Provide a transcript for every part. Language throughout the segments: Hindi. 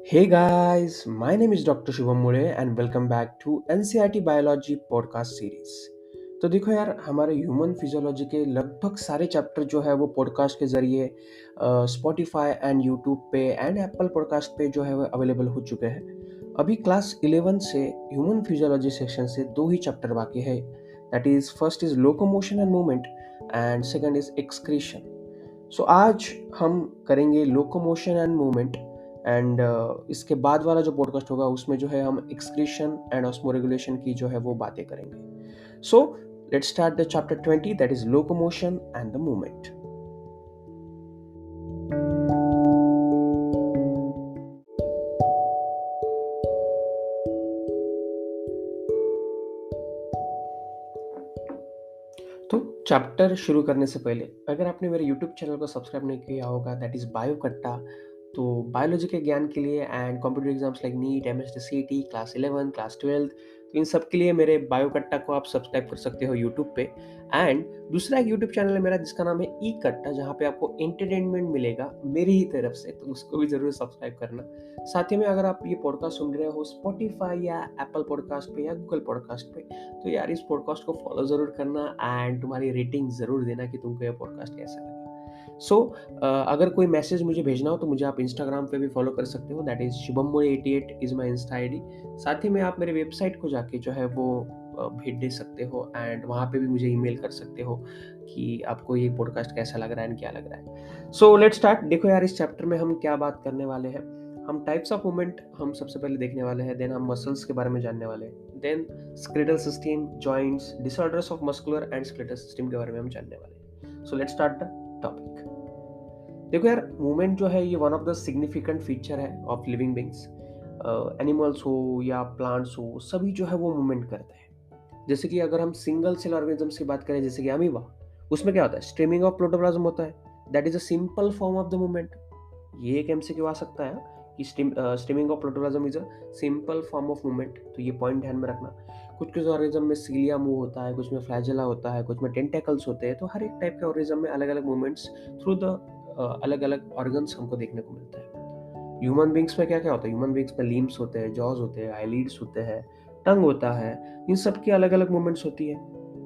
Hey guys, my name is Dr. Shubham Mure and welcome back to NCRT Biology podcast series। तो देखो यार, हमारे ह्यूमन फिजियोलॉजी के लगभग सारे चैप्टर जो है वो पॉडकास्ट के ज़रिए स्पॉटिफाई एंड यूट्यूब पे एंड एप्पल पॉडकास्ट पे जो है वो अवेलेबल हो चुके हैं। अभी क्लास 11 से ह्यूमन फिजियोलॉजी सेक्शन से दो ही चैप्टर बाकी है। That is first is locomotion and movement and second is excretion. So आज हम करेंगे लोकोमोशन एंड मूवमेंट एंड इसके बाद वाला जो पॉडकास्ट होगा उसमें जो है हम एक्सक्रीशन एंड ऑस्मोरेगुलेशन की जो है वो बातें करेंगे। सो let's start the chapter 20 that is locomotion and the movement. तो चैप्टर शुरू करने से पहले अगर आपने मेरे यूट्यूब चैनल को सब्सक्राइब नहीं किया होगा दैट इज़ बायो कट्टा, तो बायोलॉजी के ज्ञान के लिए and competitive exams like NEET MST CET class 11 class 12, तो इन सब के लिए मेरे बायो कट्टा को आप सब्सक्राइब कर सकते हो यूट्यूब पे। एंड दूसरा एक यूट्यूब चैनल है मेरा जिसका नाम है ई कट्टा, जहाँ पे आपको एंटरटेनमेंट मिलेगा मेरी ही तरफ से, तो उसको भी ज़रूर सब्सक्राइब करना। साथ ही में अगर आप ये पॉडकास्ट सुन रहे हो स्पॉटिफाई या एप्पल पॉडकास्ट पे या गूगल पॉडकास्ट पे, तो यार इस पॉडकास्ट को फॉलो ज़रूर करना एंड तुम्हारी रेटिंग ज़रूर देना कि तुमको ये पॉडकास्ट कैसा लगा। सो अगर कोई मैसेज मुझे भेजना हो तो मुझे आप इंस्टाग्राम पे भी फॉलो कर सकते हो, दैट इज़ शुभम88 इज़ माई इंस्टा आईडी। साथ ही में आप मेरे वेबसाइट को जाके जो है वो भेज दे सकते हो एंड वहाँ पे भी मुझे ईमेल कर सकते हो कि आपको ये पॉडकास्ट कैसा लग रहा है एंड क्या लग रहा है। So let's start. देखो यार, इस चैप्टर में हम क्या बात करने वाले हैं। हम टाइप्स ऑफ मूवमेंट हम सबसे पहले देखने वाले हैं, देन हम मसल्स के बारे में जानने वाले हैं, then skeletal system, joints, disorders of muscular and skeletal system के बारे में हम जानने वाले हैं। So let's start the topic. देखो यार, मूवमेंट जो है ये one of the significant feature है ऑफ लिविंग बींग्स। एनिमल्स हो या प्लांट्स हो, सभी जो है वो मूवमेंट करते हैं। जैसे कि अगर हम सिंगल सेल ऑर्गेनिजम्स की बात करें जैसे कि अमीबा, उसमें क्या होता है, स्ट्रीमिंग ऑफ प्रोटोप्लाज्म होता है, that is a simple form of the movement. ये एक एमसीक्यू आ सकता है कि streaming of protoplasm is a simple form of movement, तो ये पॉइंट ध्यान में रखना। कुछ कुछ ऑर्गेनिज्म में सीलिया मूव होता है, कुछ में फ्लैजेला होता है, कुछ में टेंटेकल्स होते हैं, तो हर एक टाइप के ऑर्गेनिज्म में अलग अलग मूवमेंट्स थ्रू द अलग अलग ऑर्गन्स हमको देखने को मिलता है। ह्यूमन बींग्स में क्या क्या होता है, ह्यूमन बींग्स में लिम्स होते हैं, जॉज होते हैं, आईलिड्स होते हैं, टंग होता है, इन सब की अलग अलग मूवमेंट्स होती है।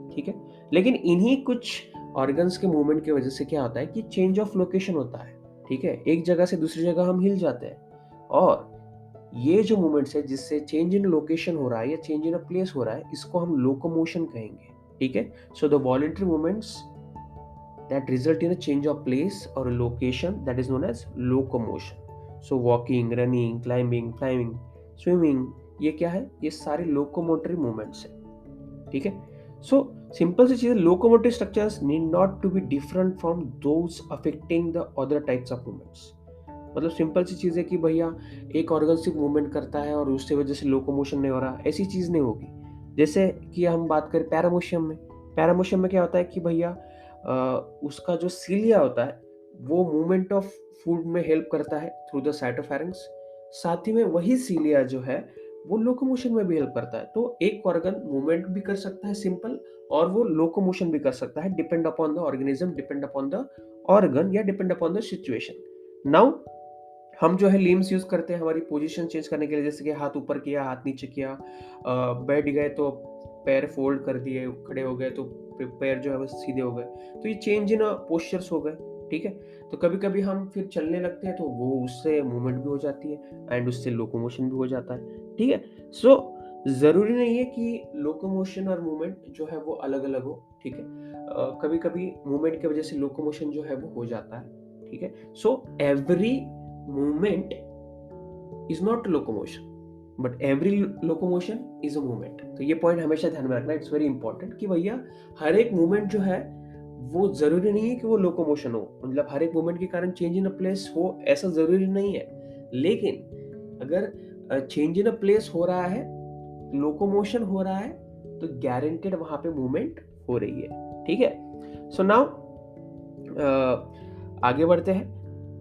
ठीक है, लेकिन इन्हीं कुछ ऑर्गन्स के मूवमेंट की वजह से क्या होता है कि चेंज ऑफ लोकेशन होता है। ठीक है, एक जगह से दूसरी जगह हम हिल जाते हैं, और ये जो मूवमेंट्स है जिससे चेंज इन लोकेशन हो रहा है या चेंज इन अ प्लेस हो रहा है, इसको हम लोकोमोशन कहेंगे। ठीक है, so the voluntary movements that result in a change of place or a location, that is known as locomotion. So walking, running, climbing, flying, swimming, ये क्या है, ये सारे लोकोमोटरी मूवमेंट्स है। ठीक है, सो सिंपल सी चीज है, locomotive structures need not to be different from those affecting the other types of movements. मतलब सिंपल सी चीज है कि भैया एक ऑर्गन सिर्फ मूवमेंट करता है और उससे वजह से लोकोमोशन नहीं हो रहा, ऐसी चीज नहीं होगी। जैसे कि हम बात करें पैरामोशियम में, पैरामोशियम में क्या होता है कि भैया उसका जो सीलिया होता है वो मूवमेंट ऑफ फूड में हेल्प करता है थ्रू द साइटोफैरिंग्स। साथ ही में वही सीलिया जो है वो लोकोमोशन में भी हेल्प करता है। तो एक ऑर्गन मूवमेंट भी कर सकता है सिंपल, और वो लोकोमोशन भी कर सकता है, depend upon the organism, depend upon the organ या depend upon the situation. Now हम जो है लिम्स यूज करते हैं हमारी पोजीशन चेंज करने के लिए, जैसे कि हाथ ऊपर किया, हाथ नीचे किया, बैठ गए तो पैर फोल्ड कर दिए, खड़े हो गए तो पैर जो है वो सीधे हो गए, तो ये चेंज इन पोस्चर्स हो गए। ठीक है, तो कभी कभी हम फिर चलने लगते हैं तो वो उससे मूवमेंट भी हो जाती है एंड उससे लोकोमोशन भी हो जाता है। ठीक है, सो जरूरी नहीं है कि लोकोमोशन और मूवमेंट जो है वो अलग अलग हो। ठीक है, कभी कभी मूवमेंट की वजह से लोकोमोशन जो है वो हो जाता है। ठीक है, so every movement is not locomotion but every locomotion is a movement। तो ये पॉइंट हमेशा ध्यान में रखना, इट्स वेरी इंपॉर्टेंट कि भैया हर एक मूवमेंट जो है वो जरूरी नहीं है कि वो लोकोमोशन हो, मतलब हर एक मूवमेंट के कारण चेंज इन अ प्लेस हो ऐसा जरूरी नहीं है। लेकिन अगर चेंज इन अ प्लेस हो रहा है, लोकोमोशन हो रहा है, तो गारंटेड वहां पे मूवमेंट हो रही है। ठीक है, सो नाउ आगे बढ़ते हैं।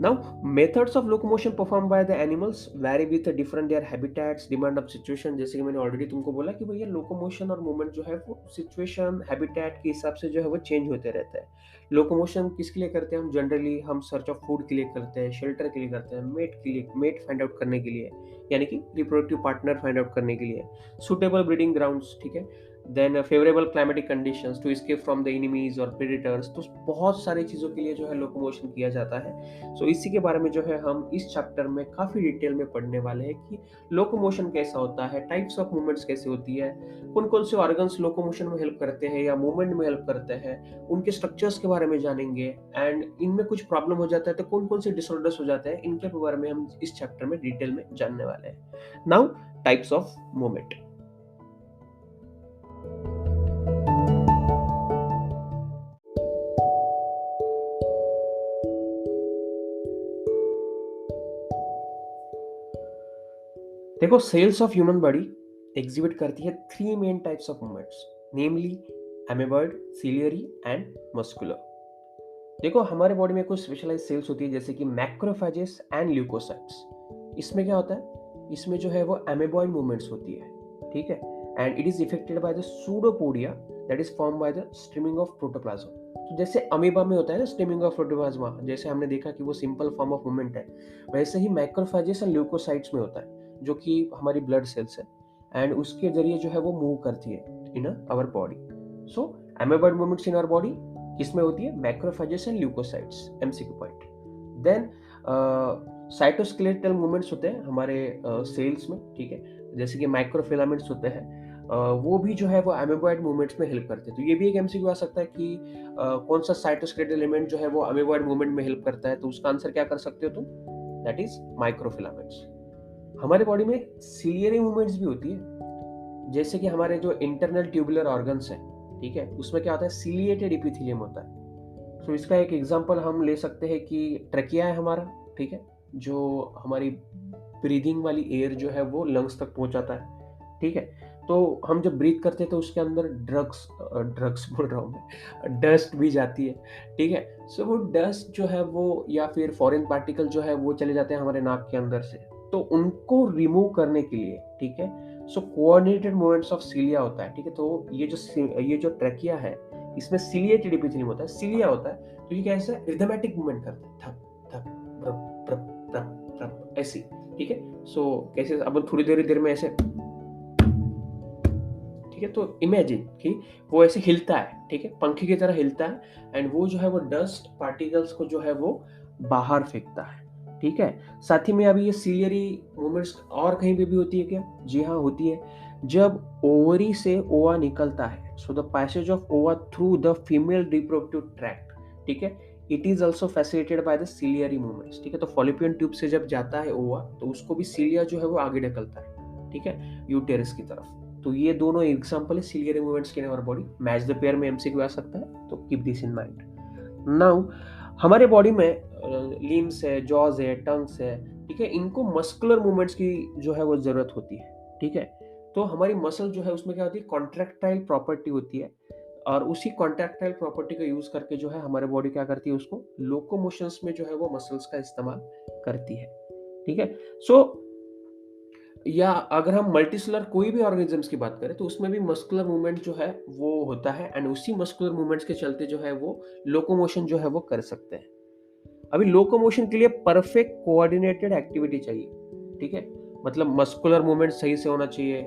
Now, methods of locomotion performed by the animals vary with the different their habitats, demand of situation. जैसे कि मैंने ऑलरेडी तुमको बोला कि भैया लोकोमोशन और मूवमेंट जो है वो सिचुएशन हैबिटेट के हिसाब से जो है वो चेंज होते रहता है। लोकोमोशन किसके लिए करते हैं हम? जनरली हम सर्च ऑफ फूड के लिए करते हैं, शेल्टर के लिए करते हैं, मेट के लिए, मेट फाइंड आउट करने के लिए, यानी कि रिप्रोडक्टिव पार्टनर फाइंड आउट करने के लिए, सुटेबल ब्रीडिंग ग्राउंड्स, ठीक है, then favourable climatic conditions to escape from the enemies और प्रेडेटर्स। तो बहुत सारी चीज़ों के लिए जो है लोकोमोशन किया जाता है। सो इसी के बारे में जो है हम इस चैप्टर में काफ़ी डिटेल में पढ़ने वाले हैं कि लोकोमोशन कैसा होता है, टाइप्स ऑफ मूवमेंट्स कैसे होती है, कौन कौन से ऑर्गन्स लोकोमोशन में हेल्प करते हैं या मूवमेंट में हेल्प करते हैं, उनके स्ट्रक्चर्स के बारे में जानेंगे, एंड इनमें कुछ प्रॉब्लम हो जाता है तो कौन कौन से डिसऑर्डर्स हो जाते हैं, इनके बारे में हम इस चैप्टर में डिटेल में जानने वाले हैं। Now, types of movement. देखो, cells of human body exhibit करती है three main types of movements, namely amoeboid, ciliary and muscular. देखो, हमारे बॉडी में कुछ स्पेशलाइज सेल्स होती है जैसे कि मैक्रोफेजेस एंड ल्यूकोसाइट्स। इसमें क्या होता है? इसमें जो है वो एमेबॉइड मूवमेंट्स होती है, ठीक है, and it is affected by the pseudopodia that is form by the streaming of protoplasm. तो जैसे अमीबा में होता है ना स्ट्रीमिंग ऑफ प्रोटोप्लाज्मा, जैसे हमने देखा कि वो सिंपल फॉर्म ऑफ मूवमेंट है, वैसे ही मैक्रोफेजेस एंड ल्यूकोसाइट्स में होता है, जो कि हमारी ब्लड सेल्स है, एंड उसके जरिए जो है वो मूव करती है in our body. So amoeboid movements in our body किसमें होती है? Macrophages and leucocytes, MCQ point. Then cytoskeletal movements होते हैं हमारे सेल्स में, ठीक है, जैसे कि माइक्रोफिलामेंट्स होते हैं, वो भी जो है वो एमेबॉइड मूवमेंट्स में हेल्प करते हैं। तो ये भी एक एमसीक्यू आ सकता है कि कौन सा साइटोस्केलेटल एलिमेंट जो है वो एमेबॉइड मूवमेंट में हेल्प करता है, तो उसका आंसर क्या कर सकते हो तुम? That is microfilaments. हमारे बॉडी में सिलियरी मूवमेंट्स भी होती है, जैसे कि हमारे जो इंटरनल ट्यूबुलर ऑर्गन्स है, ठीक है, उसमें क्या होता है? सिलिएटेड एपिथेलियम होता है। तो इसका एक एग्जांपल हम ले सकते हैं कि ट्रकिया है हमारा, ठीक है, जो हमारी ब्रीदिंग वाली एयर जो है वो लंग्स तक पहुंचाता है, ठीक है। तो हम जब ब्रीथ करते हैं तो उसके अंदर ड्रग्स ड्रग्स बोल रहा हूँ मैं, डस्ट भी जाती है, ठीक है। सो वो डस्ट जो है वो या फिर फॉरेन पार्टिकल जो है वो चले जाते हैं हमारे नाक के अंदर से, तो उनको रिमूव करने के लिए, ठीक है, सो कोऑर्डिनेटेड मूवमेंट्स ऑफ सिलिया होता है, ठीक है। तो ये जो ट्रकिया है, इसमें सिलिएटेड एपिथेलियम होता है, सिलिया होता है, तो ये कैसे रिदमेटिक मूवमेंट करता है, थप थप रप रप रप रप ऐसी, ठीक है। सो कैसे, अब थोड़ी देर में ऐसे, ठीक है, तो इमेजिन कि वो ऐसे हिलता है, ठीक है, पंखे की तरह हिलता है, एंड वो जो है वो डस्ट पार्टिकल्स को जो है वो बाहर फेंकता है, ठीक है। साथ ही में अभी ये सिलियरी मूवमेंट्स और कहीं पे भी होती है क्या? जी हाँ, होती है। जब ओवरी से ओवा निकलता है, सो द पैसेज ऑफ ओवा through the female reproductive tract, ठीक है, it is also facilitated by the ciliary movements, ठीक है। तो फॉलिपियन ट्यूब से जब जाता है ओवा, तो उसको भी सिलिया जो है वो आगे ढकलता है, ठीक है, यूटेरस की तरफ। तो ये दोनों एग्जांपल है सिलियरी मूवमेंट्स के in our body. Match the pair में एमसीक्यू आ सकता है, तो keep this in mind. Now, हमारे बॉडी में लिम्स है, जॉज है, टंग्स है, ठीक है, इनको मस्कुलर मूवमेंट्स की जो है वो जरूरत होती है, ठीक है। तो हमारी मसल जो है उसमें क्या होती है? कॉन्ट्रैक्टाइल प्रॉपर्टी होती है, और उसी कॉन्ट्रैक्टाइल प्रॉपर्टी का यूज करके जो है हमारे बॉडी क्या करती है? उसको लोकोमोशंस में जो है वो मसल्स का इस्तेमाल करती है, ठीक है। सो या अगर हम मल्टीसेलुलर कोई भी ऑर्गेनिजम्स की बात करें तो उसमें भी मस्कुलर मूवमेंट जो है वो होता है, एंड उसी मस्कुलर मूवमेंट्स के चलते जो है वो लोकोमोशन जो है वो कर सकते हैं। अभी लोकोमोशन के लिए परफेक्ट कोऑर्डिनेटेड एक्टिविटी चाहिए, ठीक है, मतलब मस्कुलर मूवमेंट सही से होना चाहिए,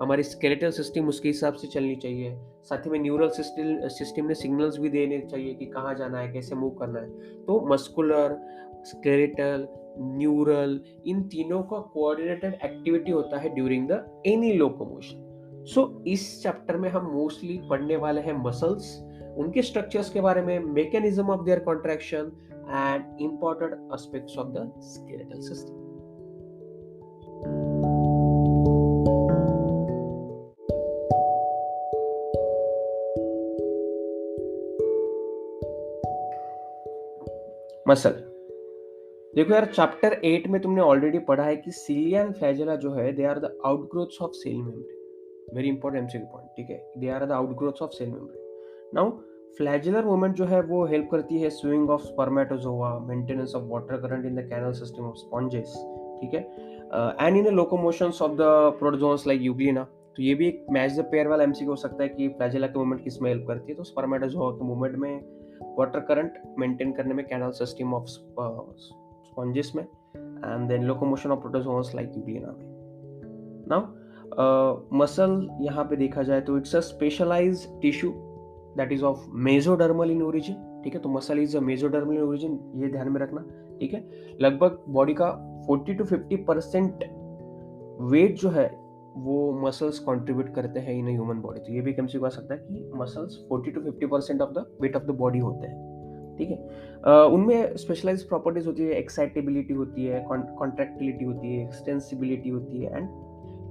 हमारी स्केलेटल सिस्टम उसके हिसाब से चलनी चाहिए, साथ ही में न्यूरल सिस्टम ने सिग्नल्स भी देने चाहिए कि कहाँ जाना है, कैसे मूव करना है। तो मस्कुलर, स्केलेटल, न्यूरल, इन तीनों का कोऑर्डिनेटेड एक्टिविटी होता है ड्यूरिंग द एनी लोकोमोशन। सो इस चैप्टर में हम मोस्टली पढ़ने वाले हैं मसल्स, उनके स्ट्रक्चर्स के बारे में, mechanism of their contraction and important aspects of the skeletal system. Muscle, देखो यार, चैप्टर 8 में तुमने ऑलरेडी पढ़ा है कि सिलिया एंड फ्लैजेला जो है they are the outgrowths of cell membrane. Very important MCQ point, ठीक है, they are the outgrowths of cell membrane. Now, flagellar movement जो है वो हेल्प करती है swing of spermatozoa, maintenance of water current in the canal system of sponges, ठीक है, and in locomotions of the protozoans like euglena. तो ये भी एक मैच द पेयर वाला एमसीक्यू हो सकता है कि फ्लैजेला के मूवमेंट किस में हेल्प करती है, तो स्पर्मेटोजोआ के मूवमेंट में, वाटर करंट मेंटेन करने में कैनल सिस्टम ऑफ स्पॉन्जेस में, and then locomotion of protozoans like euglena में। नाउ मसल यहाँ पे देखा जाए तो it's a specialised tissue that is of mesodermal in origin, ठीक है, तो muscle is a mesodermal in origin, ये ध्यान में रखना, ठीक है। लगभग बॉडी का 40 to 50% वेट जो है वो मसल्स कंट्रीब्यूट करते हैं इन ह्यूमन बॉडी। तो ये भी कम से आ सकता है कि muscles 40 to 50% of the weight of the body होते हैं, ठीक है। उनमें स्पेशलाइज प्रॉपर्टीज होती है, एक्साइटेबिलिटी होती है, कॉन्ट्रैक्टिलिटी होती है, एक्सटेंसिबिलिटी होती है, एंड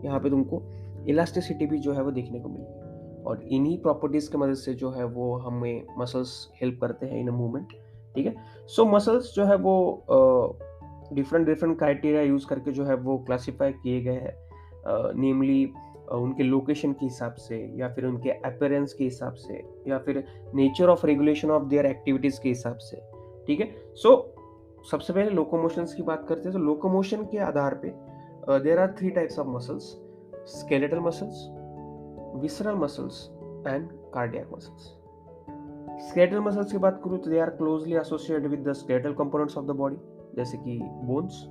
यहाँ पे तुमको इलास्टिसिटी भी जो है वो देखने को मिलेगी। और इन्हीं प्रॉपर्टीज की मदद से जो है वो हमें मसल्स हेल्प करते हैं इन अ मूवमेंट, ठीक है। सो मसल्स जो है वो डिफरेंट क्राइटेरिया यूज करके जो है वो क्लासिफाई किए गए हैं, नेमली उनके लोकेशन के हिसाब से, या फिर उनके अपीयरेंस के हिसाब से, या फिर nature of regulation of their activities के हिसाब से, ठीक है। सो सबसे पहले लोकोमोशंस की बात करते हैं। तो लोकोमोशन के आधार पे there are 3 types of muscles: skeletal muscles, visceral muscles and cardiac muscles. Skeletal muscles की बात करूँ तो they are closely associated with the skeletal components of the body, जैसे कि bones.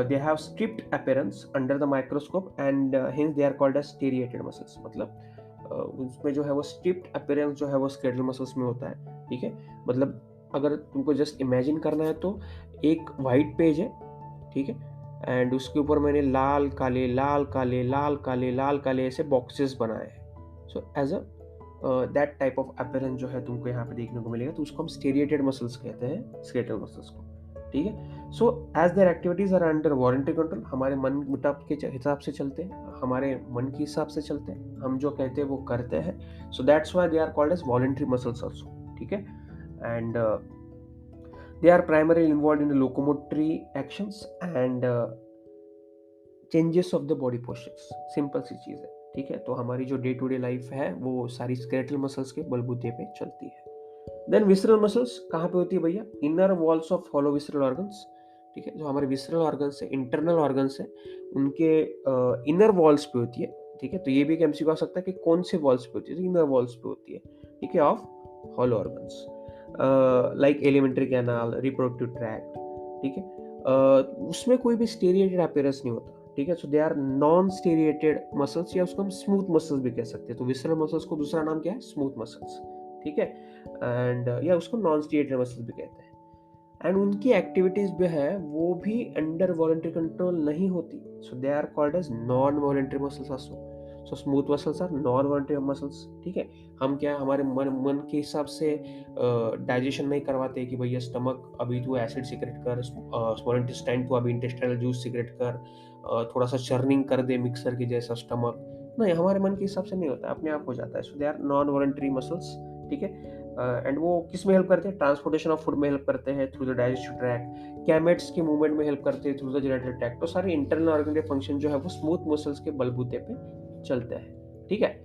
They have striped appearance under the microscope and hence they are called as striated muscles. मतलब उसमें जो है वो स्ट्रिप्ड अपीयरेंस जो है वो स्केलेटल मसल्स में होता है, ठीक है। मतलब अगर तुमको जस्ट इमेजिन करना है तो एक वाइट पेज है, ठीक है, एंड उसके ऊपर मैंने लाल काले लाल काले लाल काले लाल काले ऐसे बॉक्सेस बनाए हैं। So as a that type of appearance जो है तुमको यहाँ पे देखने को मिलेगा, तो उसको हम स्टेरिएटेड मसल्स कहते हैं, स्केलेटल मसल्स को, ठीक है। So as their activities are under voluntary control, हमारे मन मुताबिक के हिसाब से चलते हैं, हमारे मन के हिसाब से चलते हैं, हम जो कहते हैं वो करते हैं। So that's why they are called as voluntary muscles also, ठीक है। And they are primarily involved in the locomotory actions and changes of the body postures. Simple सी चीज़ है, ठीक है। तो हमारी जो डे टू डे लाइफ है वो सारी स्केलेटल मसल्स के बलबूते पे चलती है। देन विसरल मसल्स कहाँ पे होती है भैया? Inner walls of hollow visceral organs, ठीक है। जो हमारे विसरल ऑर्गन्स है, इंटरनल ऑर्गन्स है, उनके इनर वॉल्स पे होती है, ठीक है। तो ये भी एक एमसीक्यू आ सकता है कि कौन से वॉल्स पे होती है? तो इनर वॉल्स पे होती है, ठीक है, of hollow organs like alimentary canal, reproductive tract, ठीक है। उसमें कोई भी स्टेरिएटेड अपीयरेंस नहीं होता, ठीक है। So they are non स्टेरिएटेड muscles, या उसको हम स्मूथ मसल्स भी कह सकते हैं। तो विसरल मसल्स को दूसरा नाम क्या है? स्मूथ मसल्स, ठीक है। एंड या उसको नॉन स्टेरिएटेड मसल्स भी कहते हैं। एंड उनकी एक्टिविटीज भी है वो भी अंडर वॉलंटरी कंट्रोल नहीं होती। So they are called as non voluntary muscles also. So smooth muscles are non voluntary muscles, ठीक है। हम क्या हमारे मन के हिसाब से डाइजेशन नहीं करवाते कि भैया स्टमक अभी तू एसिड सिक्रेट कर, स्मॉल इंटेस्टाइन तू अभी इंटेस्टाइनल जूस सिक्रेट कर, थोड़ा सा चर्निंग कर दे मिक्सर की जैसा स्टमक। नहीं, हमारे मन के हिसाब से नहीं होता, अपने आप हो जाता है। So they are non voluntary muscles, ठीक है। एंड वो किस में हेल्प करते हैं? ट्रांसपोर्टेशन ऑफ फूड में हेल्प करते हैं through the digestive tract, gametes के मूवमेंट में हेल्प करते हैं थ्रू द जेनिटल ट्रैक्ट। तो सारे इंटरनल ऑर्गन के फंक्शन जो है वो स्मूथ मसल्स के बलबूते पे चलते हैं, ठीक है।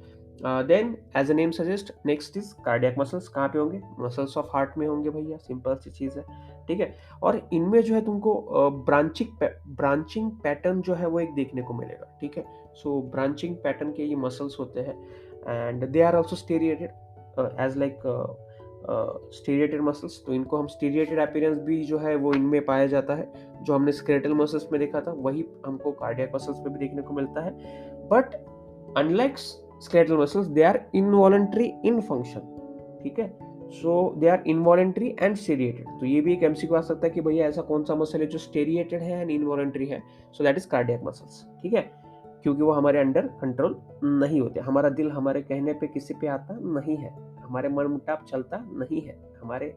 Then as a name suggest, next is cardiac muscles. कहाँ पे होंगे? मसल्स ऑफ हार्ट में होंगे भैया, सिंपल सी चीज है, ठीक है। और इनमें जो है तुमको ब्रांचिंग पैटर्न जो है वो एक देखने को मिलेगा, ठीक है। सो ब्रांचिंग पैटर्न के ये मसल्स होते हैं and they are also striated as like striated muscles. तो इनको हम स्टेरिएटेड अपीयरेंस भी जो है वो इनमें पाया जाता है। जो हमने स्केलेटल मसल्स में देखा था वही हमको कार्डियक मसल्स में भी देखने को मिलता है। But unlike skeletal muscles, they are involuntary in function, ठीक है। so they are involuntary and striated। तो ये भी एक एमसीक्यू आ सकता है कि भैया ऐसा कौन सा मसल है जो स्टेरिएटेड है एंड इनवॉलंटरी है? So that is cardiac muscles, ठीक है। क्योंकि वो हमारे अंडर कंट्रोल नहीं होते। हमारा दिल हमारे कहने पे किसी पे आता नहीं है, हमारे मन मुटाव चलता नहीं है, हमारे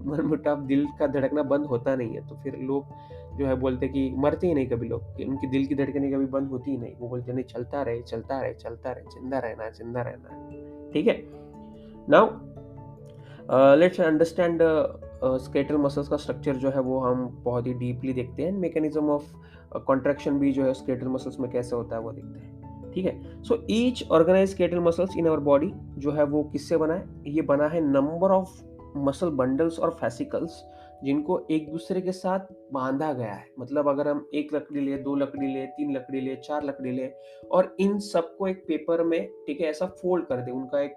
मन मुटाव दिल का धड़कना बंद होता नहीं है। तो फिर लोग जो है बोलते कि मरते ही नहीं कभी लोग, कि उनकी दिल की धड़कनें कभी बंद होती ही नहीं। वो बोलते नहीं, चलता रहे चलता रहे चलता रहे, जिंदा रहना है जिंदा रहना है, ठीक है। Now let's understand skeletal muscles का स्ट्रक्चर जो है वो हम बहुत ही डीपली देखते हैं। मैकेनिज्म ऑफ कॉन्ट्रैक्शन भी जो है स्केलेटल मसल्स में कैसे होता है वो देखते हैं, ठीक है। So each organise skeletal muscles in our body जो है वो किससे बना है? ये बना है नंबर ऑफ मसल बंडल्स और फेसिकल्स जिनको एक दूसरे के साथ बांधा गया है। मतलब अगर हम एक लकड़ी ले, दो लकड़ी ले, तीन लकड़ी ले, चार लकड़ी ले और इन सबको एक पेपर में, ठीक है, ऐसा फोल्ड कर दे, उनका एक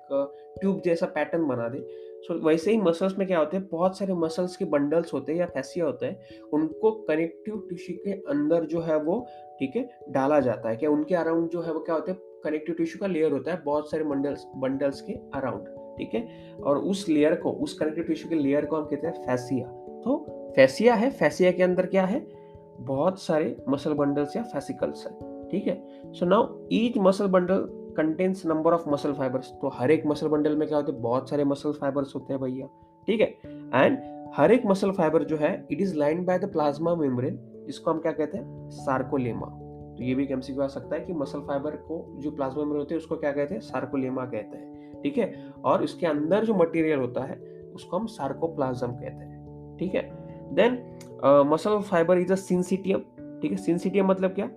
ट्यूब जैसा पैटर्न बना दे। सो वैसे ही मसल्स में क्या होते हैं, बहुत सारे मसल्स के बंडल्स होते हैं या फैसिया होते हैं, उनको कनेक्टिव टिश्यू के अंदर जो है वो, ठीक है, डाला जाता है। क्या उनके अराउंड जो है वो क्या होते हैं, कनेक्टिव टिश्यू का लेयर होता है बहुत सारे बंडल्स बंडल्स के अराउंड, ठीक है। और उस लेयर को, उस कनेक्टिव टिश्यू के लेयर को हम कहते हैं फैसिया। तो फैसिया है, फैसिया के अंदर क्या है, बहुत सारे मसल बंडल्स या फैसिकल्स है, ठीक है। So now each muscle bundle contains number of muscle fibres. तो हर एक मसल बंडल में क्या होते हैं, बहुत सारे मसल फाइबर्स होते हैं भैया, ठीक है। एंड हर एक मसल फाइबर जो है it is lined by the plasma membrane, जिसको हम क्या कहते हैं, सार्कोलेमा। तो ये भी एक एमसीक्यू आ सकता है कि मसल फाइबर को जो प्लाज्मा मेम्ब्रेन होते हैं उसको क्या कहते हैं, सार्कोलेमा कहते हैं, ठीक है। और इसके अंदर जो मटेरियल होता है उसको हम सार्कोप्लाज्म कहते हैं, ठीक है। Then muscle fibre is a syncytium, ठीक है। सिंसिटियम मतलब क्या,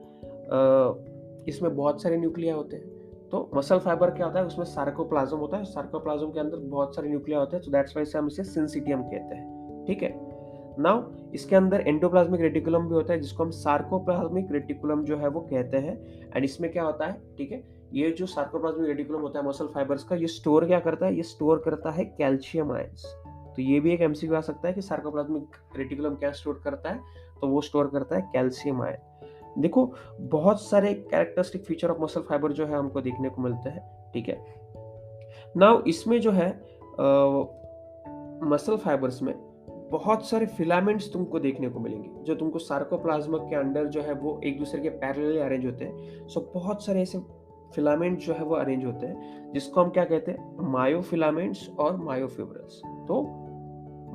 इसमें बहुत सारे न्यूक्लिया होते हैं। तो मसल फाइबर क्या होता है, उसमें सार्कोप्लाज्म होता है, सार्कोप्लाज्म के अंदर बहुत सारे न्यूक्लिया होते हैं, तो दैट्स वाई से हम इसे सिंसिटियम कहते हैं, ठीक है। नाउ इसके अंदर एंडोप्लाज्मिक रेटिकुलम भी होता है, जिसको हम सार्कोप्लाज्मिक रेटिकुलम जो है वो कहते हैं। एंड इसमें क्या होता है, ठीक है, ये जो सार्कोप्लाज्मिक रेटिकुलम होता है मसल फाइबर्स का, ये स्टोर क्या करता है, ये स्टोर करता है कैल्शियम आयंस। तो ये भी एक एमसीक्यू आ सकता है कि सार्कोप्लाज्मिक रेटिकुलम क्या स्टोर करता है, तो वो स्टोर करता है कैल्शियम आयन। देखो, बहुत सारे characteristic feature of muscle fibre जो है हमको देखने को मिलते हैं, ठीक है। नाउ इसमें जो है मसल फाइबर्स में बहुत सारे फिलामेंट्स तुमको देखने को मिलेंगे, जो तुमको सार्कोप्लाज्म के अंदर जो है वो एक दूसरे के पैरेलल अरेंज होते हैं। सो बहुत सारे ऐसे फिलामेंट जो है वो अरेंज होते हैं, जिसको हम क्या कहते हैं, मायोफिलामेंट्स और मायोफिब्रिल्स। तो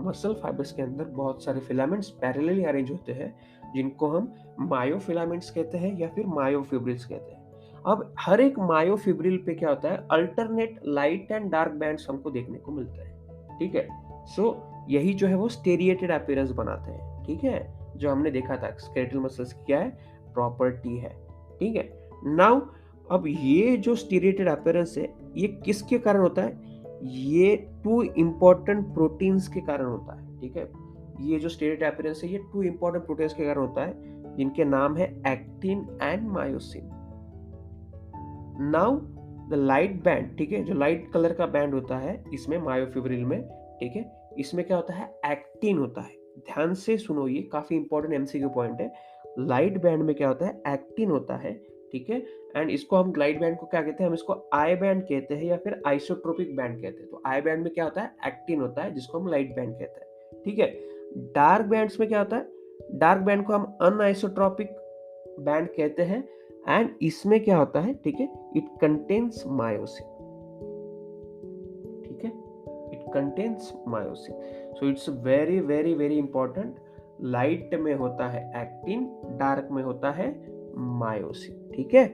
मसल फाइबर्स के अंदर बहुत सारे फिलामेंट्स पैरेलली अरेंज होते हैं, जिनको हम मायोफिलामेंट्स कहते हैं या फिर मायोफिब्रिल्स कहते हैं। अब हर एक मायोफिब्रिल पे क्या होता है, alternate light and dark bands हमको देखने को मिलते हैं, ठीक है। सो यही जो है वो स्टेरिएटेड अपीयरेंस बनाते हैं, ठीक है। जो हमने देखा था स्केलेटल मसल्स की क्या है, प्रॉपर्टी है, ठीक है। नाउ अब ये जो स्टेरिएटेड अपीयरेंस है, ये किसके कारण होता है, ये टू इंपॉर्टेंट प्रोटीन्स के कारण होता है, ठीक है। ये जो स्टेरिएटेड अपीयरेंस है, ये टू इंपॉर्टेंट प्रोटीन्स के कारण होता है, जिनके नाम है actin and myosin. Now the light band, ठीक है, जो लाइट कलर का बैंड होता है इसमें मायोफिब्रिल में, ठीक है, इसमें क्या होता है, एक्टिन होता है। ध्यान से सुनो, ये काफी इंपॉर्टेंट एमसीक्यू पॉइंट है। लाइट बैंड में क्या होता है, एक्टिन होता है, ठीक है। एंड इसको हम लाइट बैंड को क्या कहते हैं, हम इसको आई बैंड कहते हैं या फिर आइसोट्रोपिक बैंड कहते हैं। तो आई बैंड में क्या होता है, एक्टिन होता है, जिसको हम लाइट बैंड कहते हैं, ठीक है। डार्क बैंड्स में क्या होता है, डार्क बैंड को हम अनआइसोट्रोपिक बैंड कहते हैं। एंड इसमें क्या होता है, ठीक है, इट कंटेन्स मायोसिन, ठीक है, it contains myosin. So it's very very very important. Light में होता है एक्टिन, डार्क में होता है मायोसिन, ठीक है।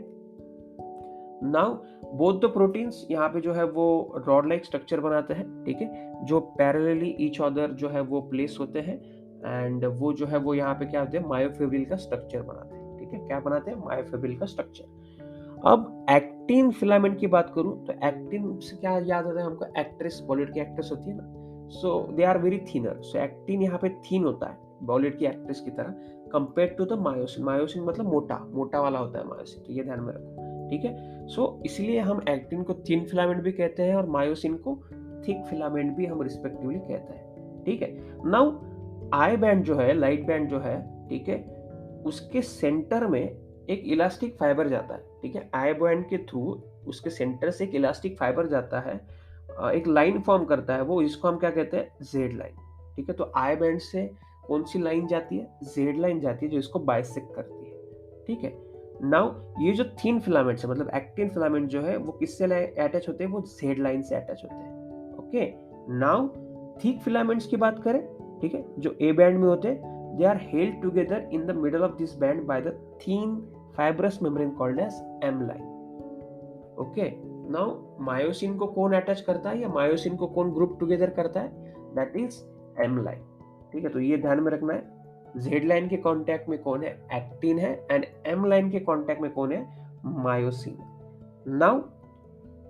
नाउ बोथ द प्रोटीन्स यहाँ पे जो है वो रॉड लाइक स्ट्रक्चर बनाते हैं, ठीक है, जो पैरेलली ईच अदर जो है वो प्लेस होते हैं। एंड वो जो है वो यहाँ पे क्या होते हैं, मायोफिब्रिल का स्ट्रक्चर बनाते हैं, ठीक है। क्या बनाते हैं, मायोफिब्रिल का स्ट्रक्चर। अब एक्टिन फिलामेंट की बात करूं तो एक्टिन से क्या याद आता है हमको, एक्ट्रेस, बॉलीवुड की एक्ट्रेस होती है ना, so they are very thinner. So actin यहाँ पे थिन होता है बॉलीवुड की एक्ट्रेस की तरह, compare to the myosin. Myosin मतलब मोटा, मोटा वाला होता है मायोसिन, तो ये ध्यान में रखो, ठीक है। सो इसलिए हम एक्टिन को थिन फिलामेंट भी कहते हैं और मायोसिन को थिक फिलामेंट भी हम रिस्पेक्टिवली कहते हैं, ठीक है। नाउ आई बैंड जो है, लाइट बैंड जो है, ठीक है, उसके सेंटर में एक इलास्टिक फाइबर जाता है, ठीक है। आई बैंड के थ्रू उसके सेंटर से एक इलास्टिक फाइबर जाता है, एक लाइन फॉर्म करता है, वो इसको हम क्या कहते हैं, जेड लाइन, ठीक है। तो आई बैंड से कौन सी लाइन जाती है, जेड लाइन जाती है, जो इसको बाइसेक्ट करती है, ठीक है। नाउ ये जो थिन फिलामेंट्स है, मतलब एक्टिन फिलामेंट जो है वो किससे अटैच होते हैं, वो जेड लाइन से अटैच होते हैं, ओके। नाउ थिक फिलामेंट्स की बात करें, ठीक है, जो ए बैंड में होते हैं, they are held together in the middle of this band by the thin fibrous membrane called as M line. Okay, now myosin को कौन अटैच करता है या myosin को कौन ग्रुप टुगेदर करता है, that is M line, ठीक है। तो ये ध्यान में रखना है, Z लाइन के कांटेक्ट में कौन है, एक्टिन है, एंड M लाइन के कांटेक्ट में कौन है, मायोसिन। नाउ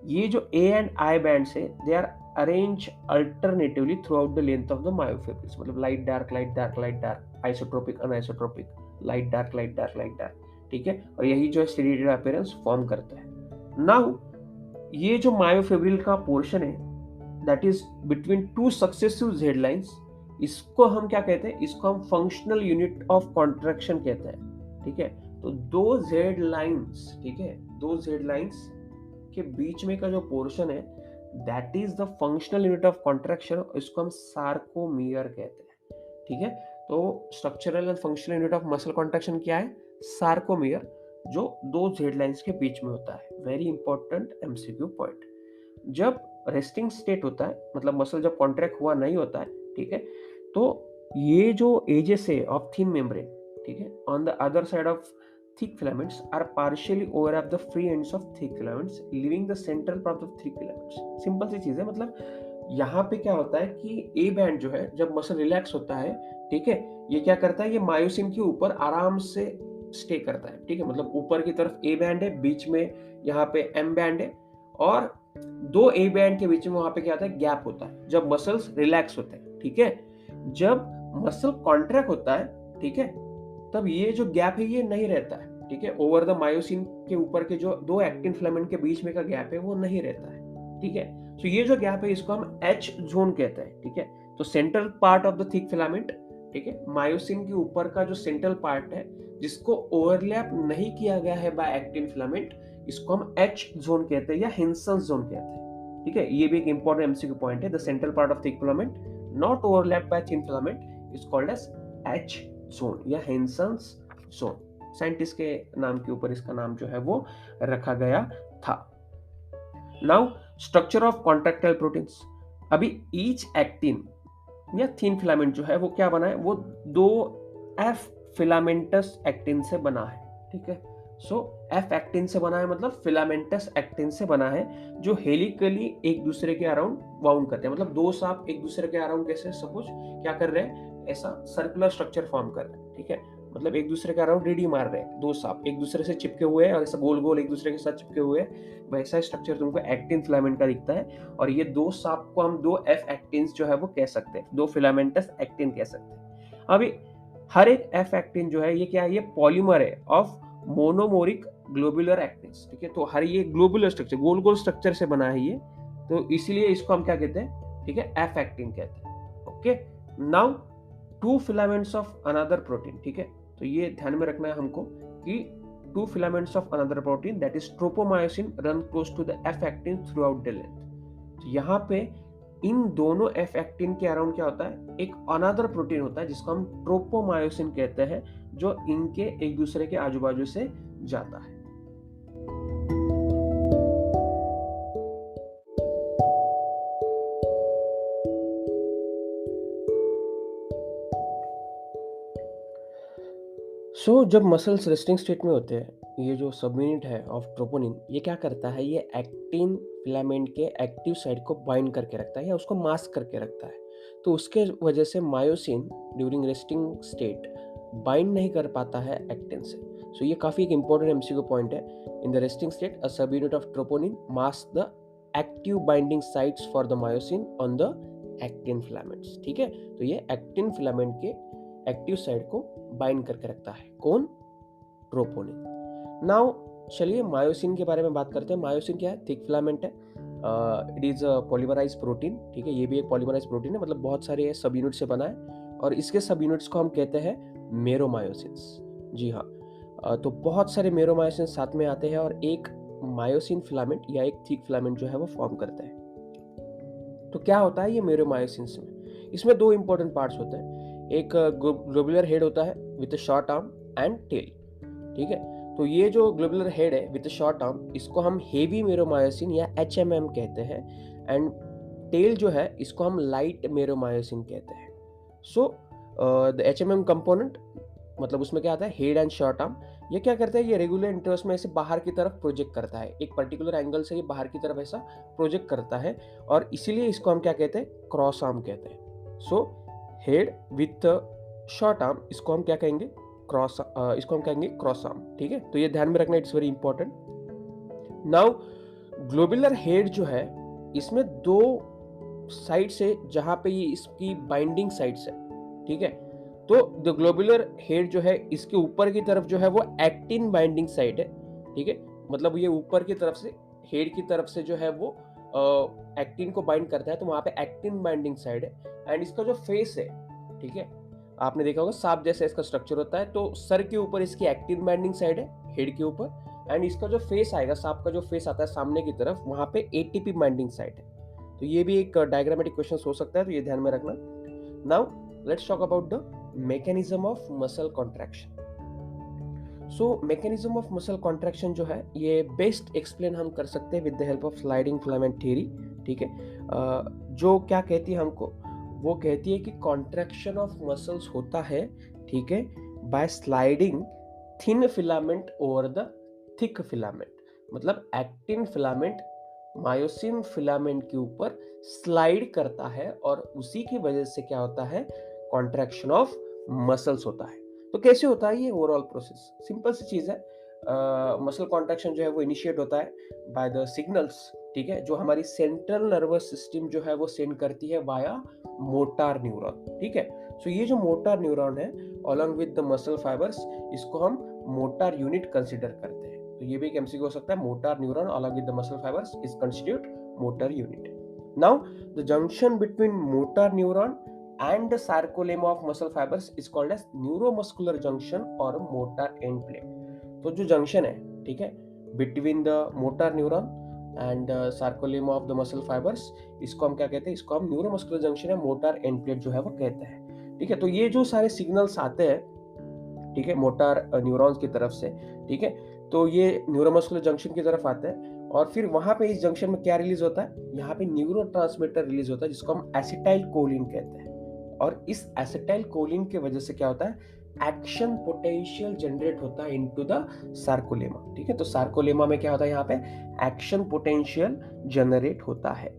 ये जो ए एंड आई बैंड्स है they are arrange alternatively throughout the length of the myofibrils, मतलब light dark light dark light dark, isotropic anisotropic, light dark light dark light dark, ठीक है। और यही जो है स्टेरियोइड अपीयरेंस फॉर्म करता है। नाउ ये जो मायोफिब्रिल का पोर्शन है that is between two successive Z lines, इसको हम क्या कहते हैं, इसको हम फंक्शनल यूनिट ऑफ कॉन्ट्रैक्शन कहते हैं, ठीक है। तो दो जेड लाइंस, ठीक है, दो जेड लाइंस के बीच में का जो पोर्शन है that is the functional unit of contraction, इसको हम सार्कोमियर कहते हैं, ठीक है। तो structural and functional unit of muscle contraction क्या है, सार्कोमियर, जो दो जेड लाइंस के बीच में होता है। Very important MCQ point. जब रेस्टिंग स्टेट होता है, मतलब मसल जब कॉन्ट्रैक्ट हुआ नहीं होता है, ठीक है, तो ये जो एजेस है ऑफ थिन मेम्ब्रेन, ठीक है, on the other side of thick filaments are partially overlap the free ends of thick filaments leaving the central part of thick filaments। Simple सी चीज है, मतलब यहाँ पे क्या होता है कि ए बैंड जो है जब मसल रिलैक्स होता है, ठीक है, ये क्या करता है, ये मायोसिन के ऊपर आराम से स्टे करता है, ठीक है। मतलब ऊपर की तरफ ए बैंड है, बीच में यहाँ पे एम बैंड है, और दो ए बैंड के बीच में वहां पे क्या होता है, गैप होता है जब मसल्स रिलैक्स होते हैं, ठीक है। जब मसल कॉन्ट्रैक्ट होता है, ठीक है, तब ये जो गैप है ये नहीं रहता है, ठीक है। ओवर द मायोसिन के ऊपर के जो दो एक्टिन फिलामेंट के बीच में का गैप है वो नहीं रहता है, ठीक है। तो ये जो गैप है इसको हम एच जोन कहते हैं, ठीक है। तो central part of the thick filament, ठीक है, मायोसिन के ऊपर का जो सेंट्रल पार्ट है जिसको ओवरलैप नहीं किया गया है बाय एक्टिन फिलामेंट, इसको हम एच जोन कहते हैं या हिंसन्स जोन कहते हैं, ठीक है। ये भी एक इंपॉर्टेंट एमसीक्यू पॉइंट है। The central part of thick filament not overlap by thin filament is called as H zone या हिंसन्स जोन। साइंटिस्ट के नाम के ऊपर इसका नाम जो है वो रखा गया था। Now structure of contractile proteins. अभी ईच एक्टिन या थिन फिलामेंट जो है वो क्या बना है, वो दो एफ फिलामेंटस एक्टिन से बना है, ठीक है। सो एफ एक्टिन से बना है, मतलब फिलामेंटस एक्टिन से बना है, जो हेलिकली एक दूसरे के अराउंड बाउंड करते हैं। मतलब दो सांप एक दूसरे के अराउंड कैसे, सपोज क्या कर रहे हैं, ऐसा सर्कुलर स्ट्रक्चर फॉर्म कर रहे हैं, ठीक है। मतलब एक दूसरे के अराउंड रेडी मार रहे हैं, दो सांप एक दूसरे से चिपके हुए हैं और ऐसा गोल गोल एक दूसरे के साथ चिपके हुए हैं, वैसा स्ट्रक्चर तुमको एक्टिन फिलामेंट का दिखता है। और ये दो सांप को हम दो एफ एक्टिन जो है वो कह सकते हैं, दो फिलामेंटस एक्टिन कह सकते हैं। अभी हर एक एफ एक्टिन जो है ये क्या है, ये पॉलीमर है ऑफ मोनोमोरिक ग्लोबुलर एक्टिन्स, ठीक है। तो हर ये ग्लोबुलर स्ट्रक्चर गोल गोल स्ट्रक्चर से बना है ये, तो इसीलिए इसको हम क्या कहते हैं, ठीक है, एफ एक्टिन कहते हैं। Okay, now two filaments of another protein, ठीक है। तो ये ध्यान में रखना है हमको कि two filaments of another protein that is tropomyosin run close to the F actin throughout the length. तो यहाँ पे इन दोनों एफ एक्टिन के अराउंड क्या होता है, एक अनदर प्रोटीन होता है जिसको हम ट्रोपोमायोसिन कहते हैं, जो इनके एक दूसरे के आजू बाजू से जाता है। जब मसल्स रेस्टिंग स्टेट में होते हैं, ये जो सब यूनिट है ऑफ ट्रोपोनिन ये क्या करता है, ये एक्टिन फिलामेंट के एक्टिव साइड को बाइंड करके रखता है या उसको मास्क करके रखता है। तो उसके वजह से myosin during resting state bind नहीं कर पाता है एक्टिन से। ये काफ़ी एक इंपॉर्टेंट एमसीक्यू पॉइंट है। इन द रेस्टिंग स्टेट अ सब unit of troponin mask the active binding sites for the myosin on the actin filaments, ठीक है। तो ये एक्टिन फिलामेंट के एक्टिव साइड को बाइंड करके रखता है, कौन, ट्रोपोनिन। नाउ चलिए मायोसिन के बारे में बात करते हैं। मायोसिन क्या है, थिक फिलामेंट है, it is a polymerise protein, ठीक है। ये भी एक पॉलीमराइज प्रोटीन है, मतलब बहुत सारे सब यूनिट से बना है, और इसके सब यूनिट्स को हम कहते हैं मेरोमायोसिन्स। जी हाँ, तो बहुत सारे मेरोमायोसिन्स साथ में आते हैं और एक मायोसिन फिलामेंट या एक थिक फिलामेंट जो है वो फॉर्म करते हैं। तो क्या होता है ये मेरोमायोसिन्स में, इसमें दो इंपॉर्टेंट पार्ट्स होते हैं। एक ग्लोबुलर हेड होता है with short arm and tail, ठीक है। तो ये जो ग्लोबुलर हेड है विद शॉर्ट आर्म, इसको हम हेवी मेरोमायोसिन या एचएमएम कहते हैं, एंड टेल जो है इसको हम लाइट मेरोमायोसिन कहते हैं। द एचएमएम कंपोनेंट, मतलब उसमें क्या आता है, हेड एंड शॉर्ट आर्म, ये क्या करता है, ये रेगुलर इंटरवल्स में ऐसे बाहर की तरफ प्रोजेक्ट करता है, एक पर्टिकुलर एंगल से ये बाहर की तरफ ऐसा प्रोजेक्ट करता है, और इसीलिए इसको हम क्या कहते हैं, क्रॉस आर्म कहते हैं। हेड विथ शॉर्ट आर्म, इसको हम क्या कहेंगे, इसको हम कहेंगे क्रॉस आर्म, ठीक है। तो ये ध्यान में रखना, it's very important. Now globular head जो है, इसमें 2 साइड्स है जहाँ पे ये इसकी बाइंडिंग साइड्स है, ठीक है? तो द ग्लोबुलर हेड जो है इसके ऊपर की तरफ जो है वो एक्टिन बाइंडिंग साइड है, ठीक है? मतलब ये ऊपर की तरफ से, हेड की तरफ से जो है वो एक्टिन को बाइंड करता है, तो वहाँ पे एक्टिन बाइंडिंग साइड है। एंड इसका जो फेस है, ठीक है? आपने देखा होगा सांप जैसा इसका स्ट्रक्चर होता है, तो सर के ऊपर इसकी एक्टिन बाइंडिंग साइड है, हेड के ऊपर। एंड इसका जो फेस आएगा, सांप का जो फेस आता है सामने की तरफ, वहाँ पे एटीपी बाइंडिंग साइट है। तो ये भी एक डायग्रामेटिक क्वेश्चन हो सकता है, तो ये ध्यान में रखना। Now let's talk about the mechanism of muscle contraction. So mechanism of muscle contraction जो है, ये बेस्ट एक्सप्लेन हम कर सकते हैं with the help of sliding filament theory, ठीक है? जो क्या कहती है हमको, वो कहती है कि कॉन्ट्रैक्शन ऑफ मसल्स होता है, ठीक है, by sliding thin filament over the thick filament. मतलब एक्टिन फिलामेंट मायोसिन फिलामेंट के ऊपर स्लाइड करता है, और उसी की वजह से क्या होता है, कॉन्ट्रैक्शन ऑफ मसल्स होता है। तो कैसे होता है ये ओवरऑल प्रोसेस? सिंपल सी चीज है। मसल कॉन्ट्रैक्शन जो है वो इनिशिएट होता है बाय द सिग्नल्स, ठीक है, जो हमारी सेंट्रल नर्वस सिस्टम जो है वो सेंड करती है वाया मोटार न्यूरॉन, ठीक है? सो ये जो मोटार न्यूरॉन है along with the muscle fibres, इसको हम मोटार यूनिट कंसीडर करते हैं। तो ये भी एक एमसीक्यू हो सकता है, motor neuron along with the muscle fibres is constitute motor unit. Now the junction between motor neuron and the sarcolemma of muscle fibers is called as neuromuscular junction और motor end plate। तो जो जंक्शन है, ठीक है, between the motor neuron and sarcolemma of the muscle fibres, इसको हम क्या कहते हैं, इसको हम न्यूरोमस्कुलर जंक्शन या मोटर एंड प्लेट जो है वो कहते हैं, ठीक है? तो ये जो सारे सिग्नल्स आते हैं, ठीक है, मोटर न्यूरॉन्स की तरफ से, ठीक है, तो ये न्यूरोमस्कुलर जंक्शन की तरफ आते हैं, और फिर वहां पे इस जंक्शन में क्या रिलीज होता है, यहाँ पे न्यूरोट्रांसमीटर रिलीज होता है जिसको हम एसिटाइल कोलिन कहते हैं। और इस एसिटाइल कोलिन की वजह से क्या होता है, एक्शन पोटेंशियल जनरेट होता है इनटू द सार्कोलेमा, ठीक है? तो सार्कोलेमा में क्या होता है, यहाँ पे एक्शन पोटेंशियल जनरेट होता है,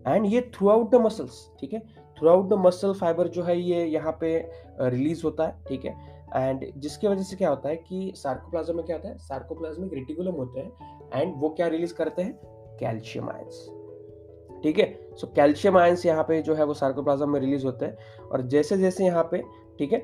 एंड ये थ्रू आउट द मसल्स, ठीक है, through out the muscle fibre जो है ये यहाँ पे रिलीज होता है, ठीक है? एंड जिसकी वजह से क्या होता है कि सार्कोप्लाज्म में क्या होता है, सार्कोप्लाज्मिक रेटिकुलम होते हैं, एंड वो क्या रिलीज करते हैं, कैल्शियम आयंस, ठीक है? सो कैल्शियम आयंस यहाँ पे जो है वो सार्कोप्लाज्म में रिलीज होते हैं, और जैसे जैसे यहाँ पे, ठीक है,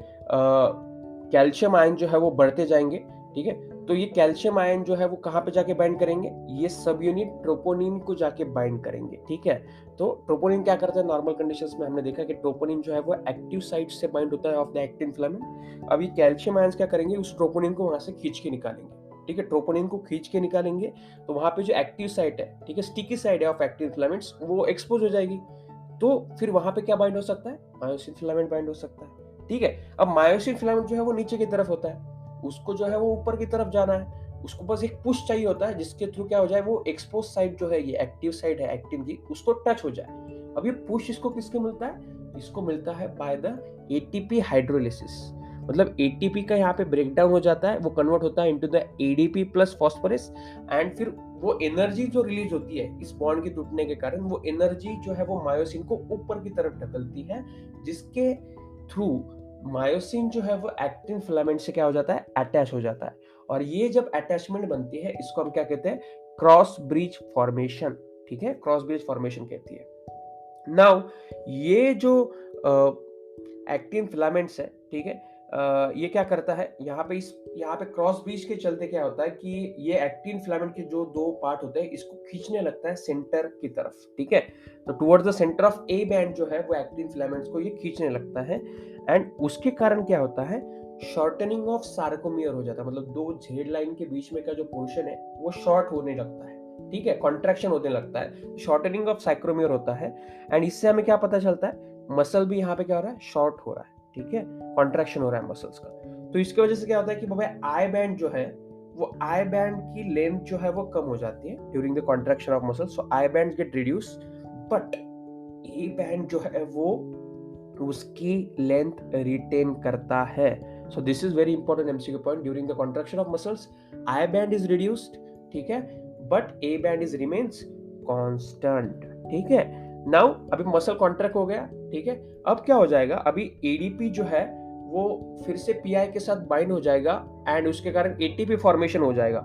कैल्शियम आयन जो है वो बढ़ते जाएंगे, ठीक है, तो ये कैल्शियम आयन जो है वो कहाँ पे जाके बाइंड करेंगे, ये सब यूनिट ट्रोपोनिन को जाके बाइंड करेंगे, ठीक है? तो ट्रोपोनिन क्या करता है, नॉर्मल कंडीशंस में हमने देखा कि ट्रोपोनिन जो है वो एक्टिव साइट से बाइंड होता है ऑफ द एक्टिन फिलामेंट। अब ये कैल्शियम आयंस क्या करेंगे, उस ट्रोपोनिन को वहां से खींच के निकालेंगे, ठीक है? ट्रोपोनिन को खींच के निकालेंगे, तो वहां पे जो एक्टिव साइट है, ठीक है, स्टिकी साइड है ऑफ एक्टिन फिलामेंट्स, वो एक्सपोज हो जाएगी। तो फिर वहां पे क्या बाइंड हो सकता है, मायोसिन फिलामेंट बाइंड हो सकता है, ठीक है? अब मायोसिन फिलामेंट जो है वो नीचे की तरफ होता है, उसको जो है वो ऊपर की तरफ जाना है, उसको बस एक पुश चाहिए होता है जिसके थ्रू क्या हो जाए, वो एक्सपोज साइड जो है, ये एक्टिव साइड है एक्टिन की, उसको टच हो जाए। अब ये पुश इसको किसके मिलता है, इसको मिलता है बाय द एटीपी हाइड्रोलिसिस। मतलब एटीपी का यहाँ पे ब्रेकडाउन हो जाता है, वो कन्वर्ट होता है into the ADP plus phosphorus, and फिर वो एनर्जी जो रिलीज होती है इस बॉन्ड के टूटने के कारण, वो एनर्जी जो है वो मायोसिन को ऊपर की तरफ ढकलती है, जिसके थ्रू मायोसिन जो है वो एक्टिन फिलामेंट से क्या हो जाता है, अटैच हो जाता है। और ये जब अटैचमेंट बनती है, इसको हम क्या कहते हैं, क्रॉस ब्रिज फॉर्मेशन, ठीक है, क्रॉस ब्रिज फॉर्मेशन कहती है। नाउ ये जो एक्टिन फिलामेंट्स है, ठीक है, ये क्या करता है, यहाँ पे क्रॉस ब्रिज के चलते क्या होता है कि ये एक्टिन फिलामेंट के जो 2 पार्ट होते हैं, इसको खींचने लगता है सेंटर की तरफ, ठीक है? तो towards the centre of A band जो है वो एक्टिन फिलामेंट्स को ये खींचने लगता है, एंड उसके कारण क्या होता है, शॉर्टनिंग ऑफ सार्कोमियर हो जाता है। मतलब 2 झेड लाइन के बीच में का जो पोर्शन है वो शॉर्ट होने लगता है, ठीक है, कॉन्ट्रैक्शन होने लगता है, शॉर्टनिंग ऑफ साइक्रोमियर होता है। एंड इससे हमें क्या पता चलता है, मसल भी यहाँ पे क्या हो रहा है, शॉर्ट हो रहा है, ठीक है, कॉन्ट्रैक्शन हो रहा है मसल्स का। तो इसकी वजह से क्या होता है कि बाबा आई बैंड जो है, वो आई बैंड की लेंथ जो है वो कम हो जाती है during the contraction of muscles, so I bands get reduce, but A band जो है वो उसकी लेंथ रिटेन करता है। So this is very important MCQ point, during the contraction of muscles I band is reduced, ठीक है, but A band is remains constant, ठीक है? नाउ अभी मसल कॉन्ट्रैक्ट हो गया, ठीक है, अब क्या हो जाएगा, अभी एडीपी जो है वो फिर से पीआई के साथ बाइंड हो जाएगा, एंड उसके कारण एटीपी फॉर्मेशन हो जाएगा,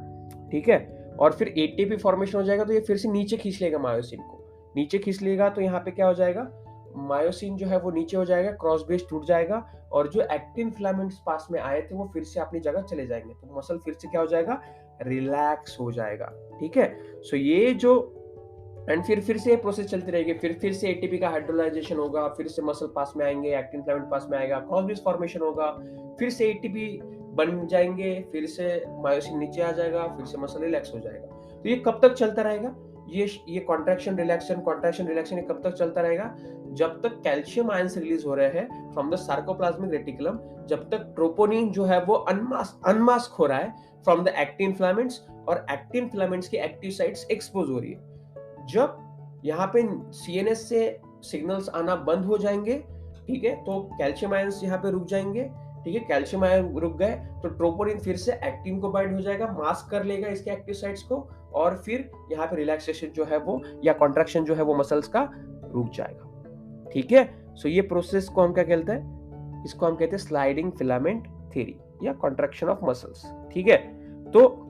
ठीक है? और फिर एटीपी फॉर्मेशन हो जाएगा, तो ये फिर से नीचे खींच लेगा मायोसिन को। नीचे खींच लेगा तो यहाँ पे क्या हो जाएगा, मायोसिन जो है वो नीचे हो जाएगा, क्रॉस ब्रिज टूट जाएगा, और जो एक्टिन फिलामेंट्स पास में आए थे वो फिर से अपनी जगह चले जाएंगे, तो मसल फिर से क्या हो जाएगा, रिलैक्स हो जाएगा। ठीक है, सो ये जो एंड फिर से ये प्रोसेस चलती रहेगी, फिर से एटीपी का हाइड्रोलाइजेशन होगा, फिर से मसल पास में आएंगे, एक्टिन फिलामेंट पास में आएगा, क्रॉस ब्रिज फॉर्मेशन होगा, फिर से एटीपी बन जाएंगे, फिर से मायोसिन नीचे आ जाएगा, फिर से मसल रिलैक्स हो जाएगा। तो ये कब तक चलता रहेगा, ये कॉन्ट्रैक्शन रिलैक्शन ये कब तक चलता रहेगा, जब तक कैल्शियम आयंस रिलीज हो रहे हैं फ्रॉम द सार्कोप्लाज्मिक रेटिकुलम, जब तक ट्रोपोनिन जो है वो अनमास्क हो रहा है फ्रॉम द एक्टिन फिलामेंट्स, और एक्टिन फिलामेंट्स की एक्टिव साइट्स एक्सपोज हो रही है। जब यहाँ पे सीएनएस से सिग्नल्स आना बंद हो जाएंगे, ठीक है, तो कैल्शियम आयंस यहाँ पे रुक जाएंगे। ठीक है, कैल्शियम आयन रुक गए तो ट्रोपोनिन फिर से एक्टिन को बाइंड हो जाएगा, मास्क कर लेगा इसके एक्टिव साइट्स को, और फिर यहाँ पे रिलैक्सेशन जो है वो या कॉन्ट्रैक्शन जो है वो मसल्स का रुक जाएगा। ठीक है, सो ये प्रोसेस को हम क्या कहते हैं, इसको हम कहते हैं स्लाइडिंग फिलामेंट थ्योरी या कॉन्ट्रैक्शन ऑफ मसल्स। ठीक है, तो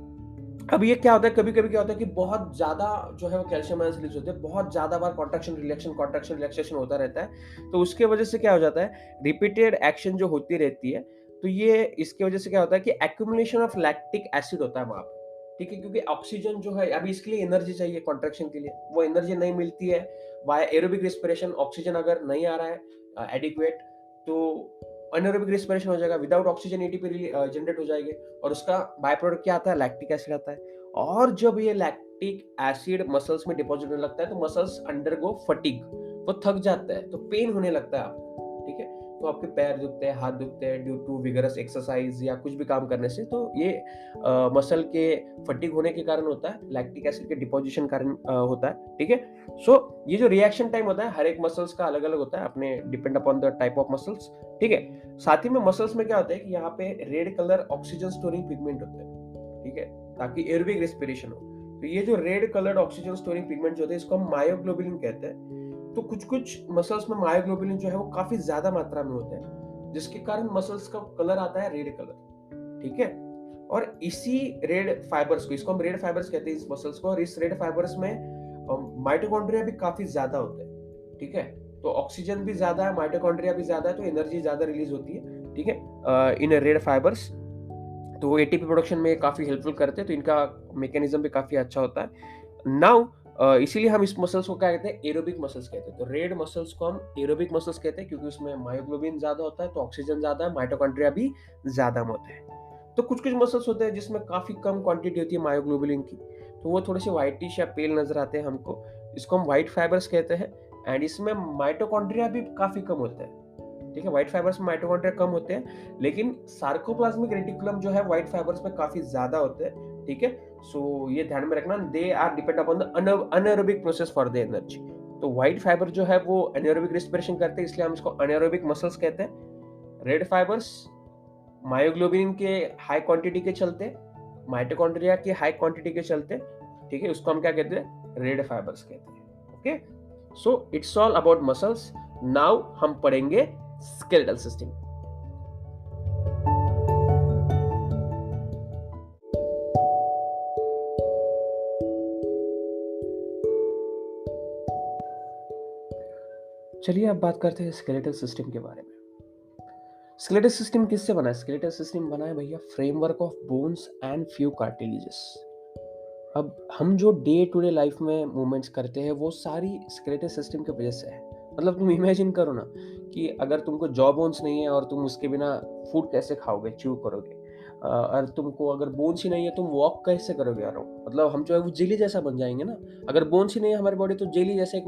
अब ये क्या होता है, कभी कभी क्या होता है कि बहुत ज्यादा जो है वो कैल्शियम आयंस रिलीज होते हैं, बहुत ज्यादा बार कॉन्ट्रैक्शन रिलैक्सेशन होता रहता है, तो उसके वजह से क्या हो जाता है, रिपीटेड एक्शन जो होती रहती है, तो ये इसके वजह से क्या होता है कि एक्यूमुलेशन ऑफ लैक्टिक एसिड होता है वहां पे। ठीक है, क्योंकि ऑक्सीजन जो है, अभी इसके लिए एनर्जी चाहिए कॉन्ट्रैक्शन के लिए, वो एनर्जी नहीं मिलती है वाया एरोबिक रेस्पिरेशन, ऑक्सीजन अगर नहीं आ रहा है एडिक्वेट, तो अनएरोबिक रेस्पिरेशन हो जाएगा, विदाउट ऑक्सीजन एटीपी जनरेट हो जाएगी, और उसका बाय प्रोडक्ट क्या आता है, लैक्टिक एसिड आता है। और जब ये लैक्टिक एसिड मसल्स में डिपॉजिट होने लगता है तो मसल्स अंडरगो फटीग, वो थक जाता है, तो पेन होने लगता है आपको। ठीक है, तो आपके पैर दुखते हैं, हाथ दुखते हैं ड्यू टू विगरस एक्सरसाइज या कुछ भी काम करने से, तो ये मसल के फटीग होने के कारण होता है, लैक्टिक एसिड के डिपोजिशन कारण होता है। ठीक है, सो ये जो रिएक्शन टाइम होता है हर एक मसल्स का अलग अलग होता है, अपने depend upon the type of muscles. ठीक है, साथ ही में मसल्स में क्या होता है कि यहाँ पे red colour oxygen storing pigment होते हैं। ठीक है, ताकि एरोबिक रेस्पिरेशन हो, तो ये जो red coloured oxygen storing pigment होते हैं इसको हम मायोग्लोबिन कहते हैं। तो कुछ कुछ मसल्स में मायोग्लोबिन जो है वो काफी ज्यादा मात्रा में होता है, जिसके कारण मसल्स का कलर आता है रेड कलर। ठीक है, और इसी रेड फाइबर्स को, इसको हम रेड फाइबर्स कहते हैं इस मसल्स को, और इस रेड फाइबर्स में माइटोकॉन्ड्रिया भी काफी ज्यादा होते हैं। ठीक है, तो ऑक्सीजन भी ज्यादा है, माइटोकॉन्ड्रिया भी ज्यादा है, तो एनर्जी ज्यादा रिलीज होती है। ठीक है, इन रेड फाइबर्स, तो एटीपी प्रोडक्शन में काफी हेल्पफुल करते हैं, तो इनका मैकेनिज्म भी काफी अच्छा होता है। नाउ इसीलिए हम इस मसल्स को क्या कहते हैं, एरोबिक मसल्स कहते हैं। तो रेड मसल्स को हम एरोबिक मसल्स कहते हैं क्योंकि उसमें मायोग्लोबिन ज्यादा होता है, तो ऑक्सीजन ज्यादा है, माइटोकॉन्ड्रिया भी ज्यादा होते हैं। तो कुछ कुछ मसल्स होते हैं जिसमें काफी कम क्वांटिटी होती है मायोग्लोबिन की, तो वो थोड़े से व्हाइटिश या पेल नजर आते हैं हमको, इसको हम व्हाइट फाइबर्स कहते हैं। एंड इसमें माइटोकॉन्ड्रिया भी काफी कम होते हैं। ठीक है, व्हाइट फाइबर्स में माइटोकॉन्ड्रिया कम होते हैं, लेकिन सार्कोप्लाज्मिक रेटिकुलम जो है व्हाइट फाइबर्स में काफी ज्यादा होते हैं। ठीक है, सो ये ध्यान में रखना, they are depend upon the anaerobic process for the energy. तो व्हाइट फाइबर जो है वो अनएरोबिक रेस्पिरेशन करते हैं, इसलिए हम इसको अनएरोबिक मसल्स कहते हैं। रेड फाइबर्स मायोग्लोबिन के हाई क्वांटिटी के चलते, माइटोकॉन्ड्रिया के हाई क्वांटिटी के चलते, ठीक है, उसको हम क्या कहते हैं, रेड फाइबर्स कहते हैं। Okay, so it's all about muscles. Now हम पढ़ेंगे स्केलेटल सिस्टम। चलिए अब बात करते हैं स्केलेटल सिस्टम के बारे में। स्केलेटल सिस्टम किससे बना है, स्केलेटल सिस्टम बना है भैया framework of bones and few cartilages. अब हम जो डे टू डे लाइफ में मूवमेंट्स करते हैं वो सारी स्केलेटल सिस्टम की वजह से है। मतलब तुम इमेजिन करो ना कि अगर तुमको जॉ बोन्स नहीं है और तुम उसके बिना फूड कैसे खाओगे, च्यू करोगे, और तुमको अगर बोन्स ही नहीं है तुम वॉक कैसे करोगे यार, मतलब हम जो है वो जेली जैसा बन जाएंगे ना। अगर बोन्स ही नहीं है हमारी बॉडी तो जेली जैसे एक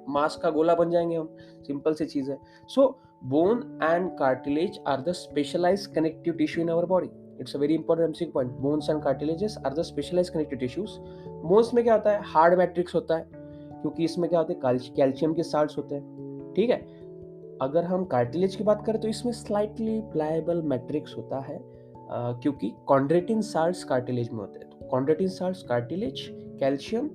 मांस का गोला बन जाएंगे हम, सिंपल सी चीज है। So bone and cartilage are the specialised connective tissue in our body. It's a very important MCQ point, bones and cartilages are the specialised connective tissues. Bones में क्या होता है, हार्ड मैट्रिक्स होता है, क्योंकि इसमें क्या होते हैं, कैल्शियम के साल्ट्स होते हैं। ठीक है, अगर हम कार्टिलेज की बात करें तो इसमें स्लाइटली प्लायबल मैट्रिक्स होता है, क्योंकि कॉन्ड्रेटिन साल्ट्स कार्टिलेज में होते हैं। तो कॉन्ड्रेटिन साल्ट्स कार्टिलेज, कैल्शियम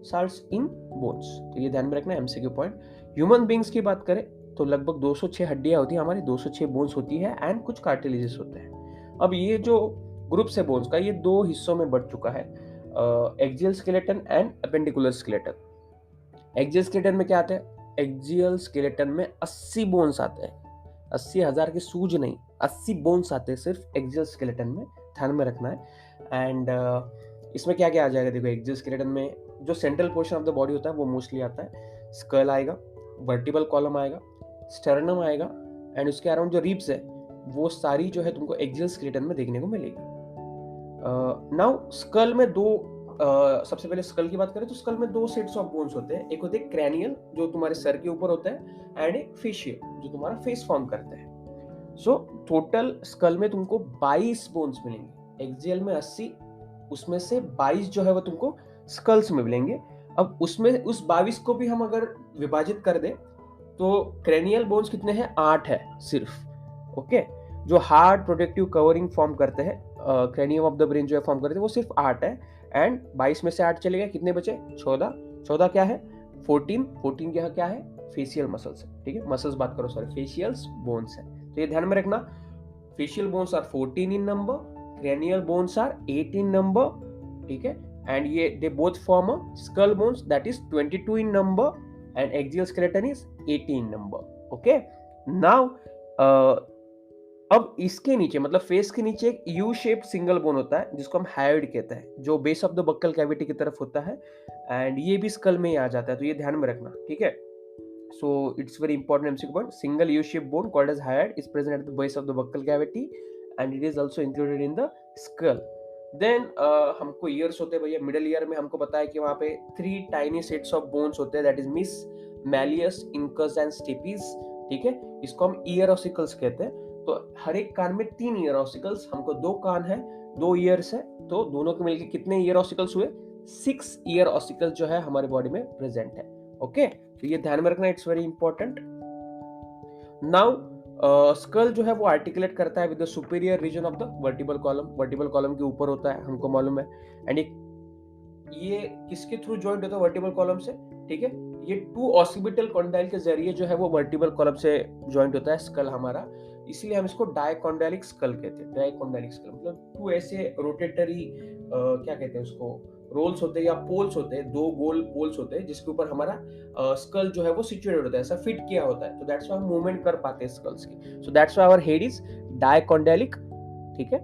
साल्ट्स इन बोन्स, तो ये ध्यान में रखना एमसीक्यू पॉइंट। ह्यूमन बींग्स की बात करें तो लगभग 206 हड्डियां होती हैं हमारी, 206 बोन्स होती है एंड कुछ कार्टिलेजेस होते हैं। अब ये जो ग्रुप्स है बोन्स का, ये दो हिस्सों में बढ़ चुका है। Axial skeleton and appendicular skeleton. Axial skeleton में क्या आता है? एक्सियल स्केलेटन में 80 बोन्स आते हैं, 80,000 की सूज नहीं, 80 बोन्स आते हैं सिर्फ एक्सियल स्केलेटन में, ध्यान में रखना है। एंड इसमें क्या क्या आ जाएगा? देखो, एक्सियल स्केलेटन में जो central portion of the body होता है वो मोस्टली आता है, स्कल आएगा, वर्टिबल कॉलम आएगा, स्टर्नम आएगा, एंड उसके अराउंड जो रिब्स है वो सारी जो है तुमको एक्सियल स्केलेटन में देखने को मिलेगी। नाउ स्कल में दो, सबसे पहले स्कल की बात करें तो स्कल में दो सेट्स ऑफ बोन्स होते हैं। एक होते हैं क्रैनियल जो तुम्हारे सर के ऊपर होता है, एंड एक फेशियल जो तुम्हारा फेस फॉर्म करता है। सो टोटल स्कल में तुमको 22 बोन्स मिलेंगे, एक्सियल में 80, उसमें से 22 जो है वो तुमको स्कल्स में मिलेंगे। अब उसमें उस 22 को भी हम अगर विभाजित कर दें तो क्रैनियल बोन्स कितने हैं? 8 है सिर्फ। ओके, जो हार्ड प्रोटेक्टिव कवरिंग फॉर्म करते हैं, क्रैनियम ऑफ द ब्रेन जो है फॉर्म करते हैं, वो सिर्फ 8 है। एंड 22 में से 8 चले गए, कितने बचे? 14। 14 क्या है? 14 क्या है? फेशियल मसल्स है। ठीक है, मसल्स बात करो, सॉरी, फेशियल्स बोन्स है। तो ये ध्यान में रखना, facial bones are 14 in number, cranial bones are 8 in number. ठीक है, एंड ये they both form a skull bones that is 22 in number and axial skeleton is 80 in number. Okay, now अब इसके नीचे, मतलब फेस के नीचे एक यू शेप्ड सिंगल बोन होता है जिसको हम हायोइड कहते हैं, जो base of the buccal cavity की तरफ होता है, एंड ये भी स्कल में ही आ जाता है, तो ये ध्यान में रखना। ठीक है, so it's very important MCQ point. Single U-shaped bone called as hyoid is present at the base of the buccal cavity and it is also included in the skull. Then हमको ईयर्स होते हैं भैया, मिडल ईयर में हमको पता है कि वहाँ पे 3 टाइनी सेट्स ऑफ बोन्स होते हैं, दैट इज मिस, मैलियस, इंकस एंड स्टेपीज। ठीक है, इसको हम ईयर ऑसिकल्स कहते हैं। तो हर एक कान में 3 ईयर ऑसिकल्स, हमको 2 कान है, 2 ईयर्स है, तो दोनों के मिलकर कितने ईयर ऑसिकल्स हुए? 6 ईयर ऑसिकल्स जो है हमारे बॉडी में प्रेजेंट है। ओके, तो ये ध्यान में रखना, it's very important. Now skull जो है वो आर्टिकुलेट करता है with the superior region of the vertebral column, vertebral column के ऊपर होता है, हमको मालूम है। एंड ये किसके थ्रू जॉइंट होता है? वर्टिबल कॉलम से। ठीक है, ये 2 ऑसिबिटल कॉन्डाइल के जरिए जो है वो वर्टिबल कॉलम से जॉइंट होता है स्कल हमारा, इसलिए हम इसको डायकॉन्डाइलिक स्कल कहते हैं। डायकॉन्डाइलिक स्कल मतलब 2 ऐसे रोटेटरी क्या कहते हैं उसको, रोल्स होते हैं या पोल्स होते हैं, 2 गोल पोल्स होते हैं जिसके ऊपर हमारा स्कल जो है वो सिचुएटेड होता है, ऐसा फिट किया होता है, तो दैट्स व्हाई हम मूवमेंट कर पाते हैं स्कल्स की। So that's why our head is dicondylic. ठीक है,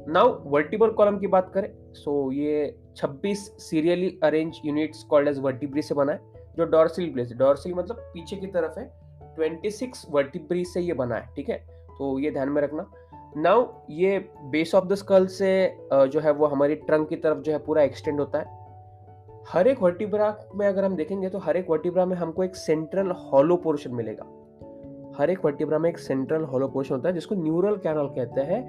नाउ वर्टिबल कॉलम की बात करें, सो ये 26 serially arrange units called as vertebrae से बना है, जो डॉर्सल प्लेस, डॉर्सल मतलब पीछे की तरफ है, 26 वर्टिब्री से ये बना है। ठीक है, तो ये ध्यान में रखना। नाउ ये बेस ऑफ द स्कल से जो है वो हमारी ट्रंक की तरफ जो है पूरा एक्सटेंड होता है। हर एक वर्टिब्रा में अगर हम देखेंगे तो हर एक वर्टिब्रा में हमको एक सेंट्रल हॉलो पोर्शन मिलेगा। हर एक वर्टिब्रा में एक सेंट्रल हॉलो पोर्शन होता है जिसको न्यूरल कैनल कहते हैं,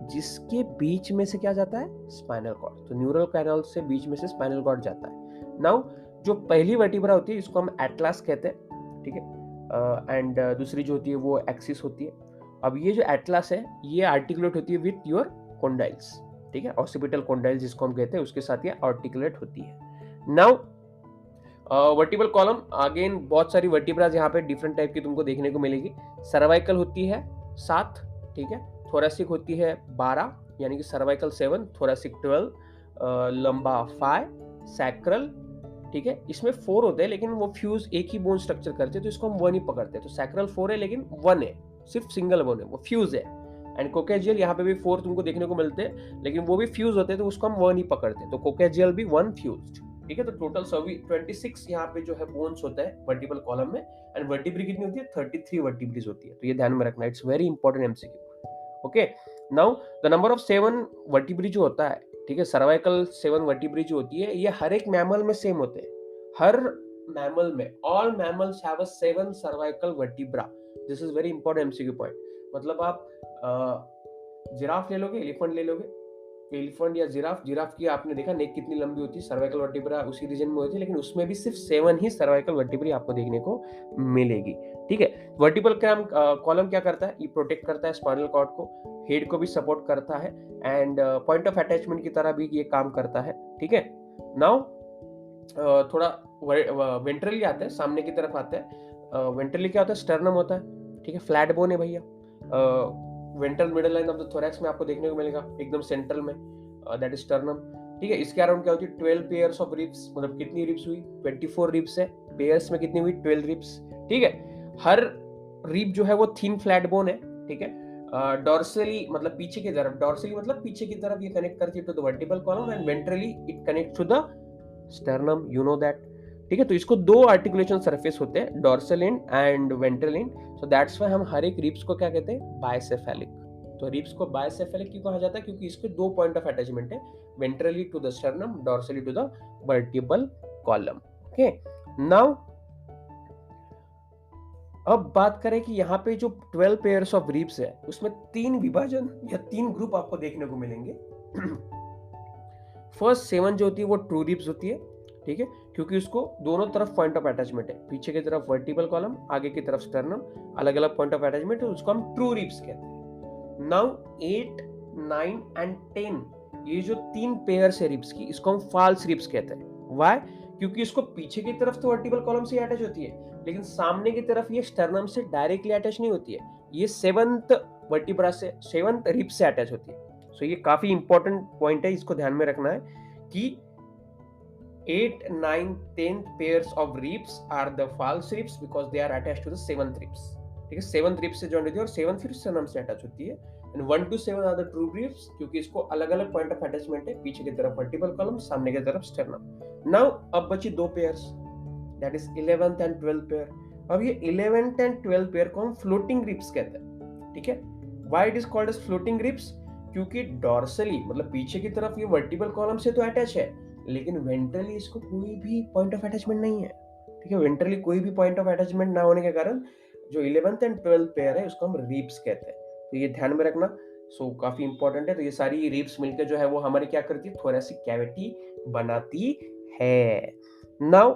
जिसके बीच में से क्या जाता है? Spinal cord. तो न्यूरल कैनल से बीच में से स्पाइनल कॉर्ड जाता है। नाउ जो पहली वर्टिब्रा होती है इसको हम एटलस कहते हैं। ठीक है, एंड दूसरी जो होती है वो एक्सिस होती है। अब ये जो एटलस है ये आर्टिकुलेट होती है विथ योर कॉन्डाइल्स। ठीक है, ऑसिपिटल कॉन्डाइल्स जिसको हम कहते हैं, उसके साथ ये आर्टिकुलेट होती है। नाउ वर्टिबल कॉलम, अगेन बहुत सारी वर्टिब्रास यहाँ पे डिफरेंट टाइप की तुमको देखने को मिलेगी। सर्वाइकल होती है 7, ठीक है, थोरेसिक होती है 12, यानी कि सर्वाइकल 7, थोरेसिक 12, लंबा 5, सैक्रल, ठीक है, इसमें 4 होते हैं लेकिन वो फ्यूज एक ही बोन स्ट्रक्चर करते हैं, तो इसको हम 1 ही पकड़ते हैं। तो सैक्रल 4 है लेकिन 1 है, सिर्फ सिंगल बोन है, वो फ्यूज है। एंड कोकेजियल यहाँ पे भी 4 तुमको देखने को मिलते हैं लेकिन वो भी फ्यूज होते हैं, तो उसको हम 1 ही पकड़ते हैं। तो कोकेजियल भी 1 फ्यूज्ड। ठीक है, तो टोटल 26 यहाँ पे जो है बोन्स होता है वर्टिबल कॉलम में, एंड वर्टिब्री कितनी होती है? 33 वर्टिब्रीज होती है। तो ये ध्यान में रखना, it's very important MCQ. Okay, now the number of 7 vertebrae जो होता है, ठीक है, सर्वाइकल 7 वर्टिब्री जो होती है, ये हर एक मैमल में सेम होते हैं। हर मैमल में, all mammals have a 7 cervical vertebra. This is very important MCQ point. मतलब आप जिराफ ले लोगे, एलिफेंट ले लोगे, एलिफेंट या जिराफ की आपने देखा नेक कितनी लंबी होती है, सर्वाइकल वर्टिब्रा उसी रीजन में होती है, लेकिन उसमें भी सिर्फ 7 ही सर्वाइकल वर्टिब्रा आपको देखने को मिलेगी। ठीक है, वर्टिबल कॉलम क्या करता है? ये प्रोटेक्ट करता है स्पाइनल कॉर्ड को, हेड को भी सपोर्ट करता है, एंड पॉइंट ऑफ अटैचमेंट की तरह भी ये काम करता है। ठीक है, नाउ थोड़ा वेंट्रली आते हैं, सामने की तरफ आते हैं। वेंट्रली क्या होता है? स्टर्नम होता है। ठीक है, फ्लैट बोन है भैया। Ventral middle line of the thorax में आपको देखने को मिलेगा एकदम सेंट्रल में, दैट इज स्टर्नम। ठीक है, इसके अराउंड क्या होती है 12 पेयर्स ऑफ रिब्स, मतलब कितनी रिब्स हुई 24 रिब्स है, पेयर्स में कितनी हुई 12 रिब्स। ठीक है, हर रिब जो है वो थिन फ्लैट बोन है। ठीक है, डॉर्सली मतलब पीछे की तरफ, डॉर्सली मतलब पीछे की तरफ ये कनेक्ट करती है to the vertebral column and ventrally it connect to the sternum, you know that. ठीक है, तो इसको दो आर्टिकुलेशन सरफेस होते हैं, dorsal end and ventral end. So that's why हम हर एक रिब्स को क्या कहते हैं, बायसेफेलिक। तो रिब्स को बायसेफेलिक क्यों कहा जाता है, क्योंकि इसके दो पॉइंट ऑफ अटैचमेंट है, ventrally to the sternum, dorsally to the vertebral column. Okay, now अब बात करें कि यहाँ पे जो 12 पेयर्स ऑफ रिब्स है उसमें तीन विभाजन या तीन ग्रुप आपको देखने को मिलेंगे। फर्स्ट 7 जो होती है वो ट्रू रिब्स होती है। ठीक है, क्योंकि उसको दोनों तरफ पॉइंट ऑफ अटैचमेंट है, पीछे की तरफ वर्टिबल कॉलम, आगे की तरफ स्टर्नम, अलग अलग पॉइंट ऑफ अटैचमेंट है, उसको हम ट्रू रिब्स कहते हैं। नाउ 8, 9 एंड 10 ये जो तीन पेयर्स है रिब्स की, इसको हम फॉल्स रिब्स कहते हैं। व्हाई? क्योंकि इसको पीछे की तरफ तो वर्टिबल कॉलम से अटैच होती है, लेकिन सामने की तरफ ये स्टर्नम से डायरेक्टली अटैच नहीं होती है, ये 7th वर्टिब्रा से, 7th रिब से अटैच होती है। सो ये काफी इंपॉर्टेंट पॉइंट है, इसको ध्यान में रखना है कि 8, 9, 10 pairs of ribs are the false ribs because they are attached to the 7th ribs। ठीक है, 7th ribs से जॉइंट होती है और 7th फिर स्टर्नम से अटैच होती है। And 1 to 7 are the true ribs, क्योंकि इसको अलग अलग पॉइंट ऑफ अटैचमेंट है, पीछे की तरफ वर्टिबल कॉलम, सामने की तरफ स्टर्नम। नाउ अब बची दो pairs, that is 11th and 12th pair. अब ये 11th एंड 12th पेयर को हम फ्लोटिंग रिब्स कहते हैं। ठीक है, why it is called as floating ribs, क्योंकि डॉर्सली मतलब पीछे की तरफ ये वर्टिबल कॉलम से तो अटैच है, लेकिन वेंट्रली इसको कोई भी पॉइंट ऑफ अटैचमेंट नहीं है। ठीक है, वेंट्रली कोई भी पॉइंट ऑफ अटैचमेंट ना होने के कारण जो 11th एंड 12th पेयर है उसको हम रिब्स कहते हैं। तो ये ध्यान में रखना, सो काफी इंपॉर्टेंट है। तो ये सारी रिब्स मिलकर जो है वो हमारी क्या करती है, थोरेसिक कैविटी बनाती है। Now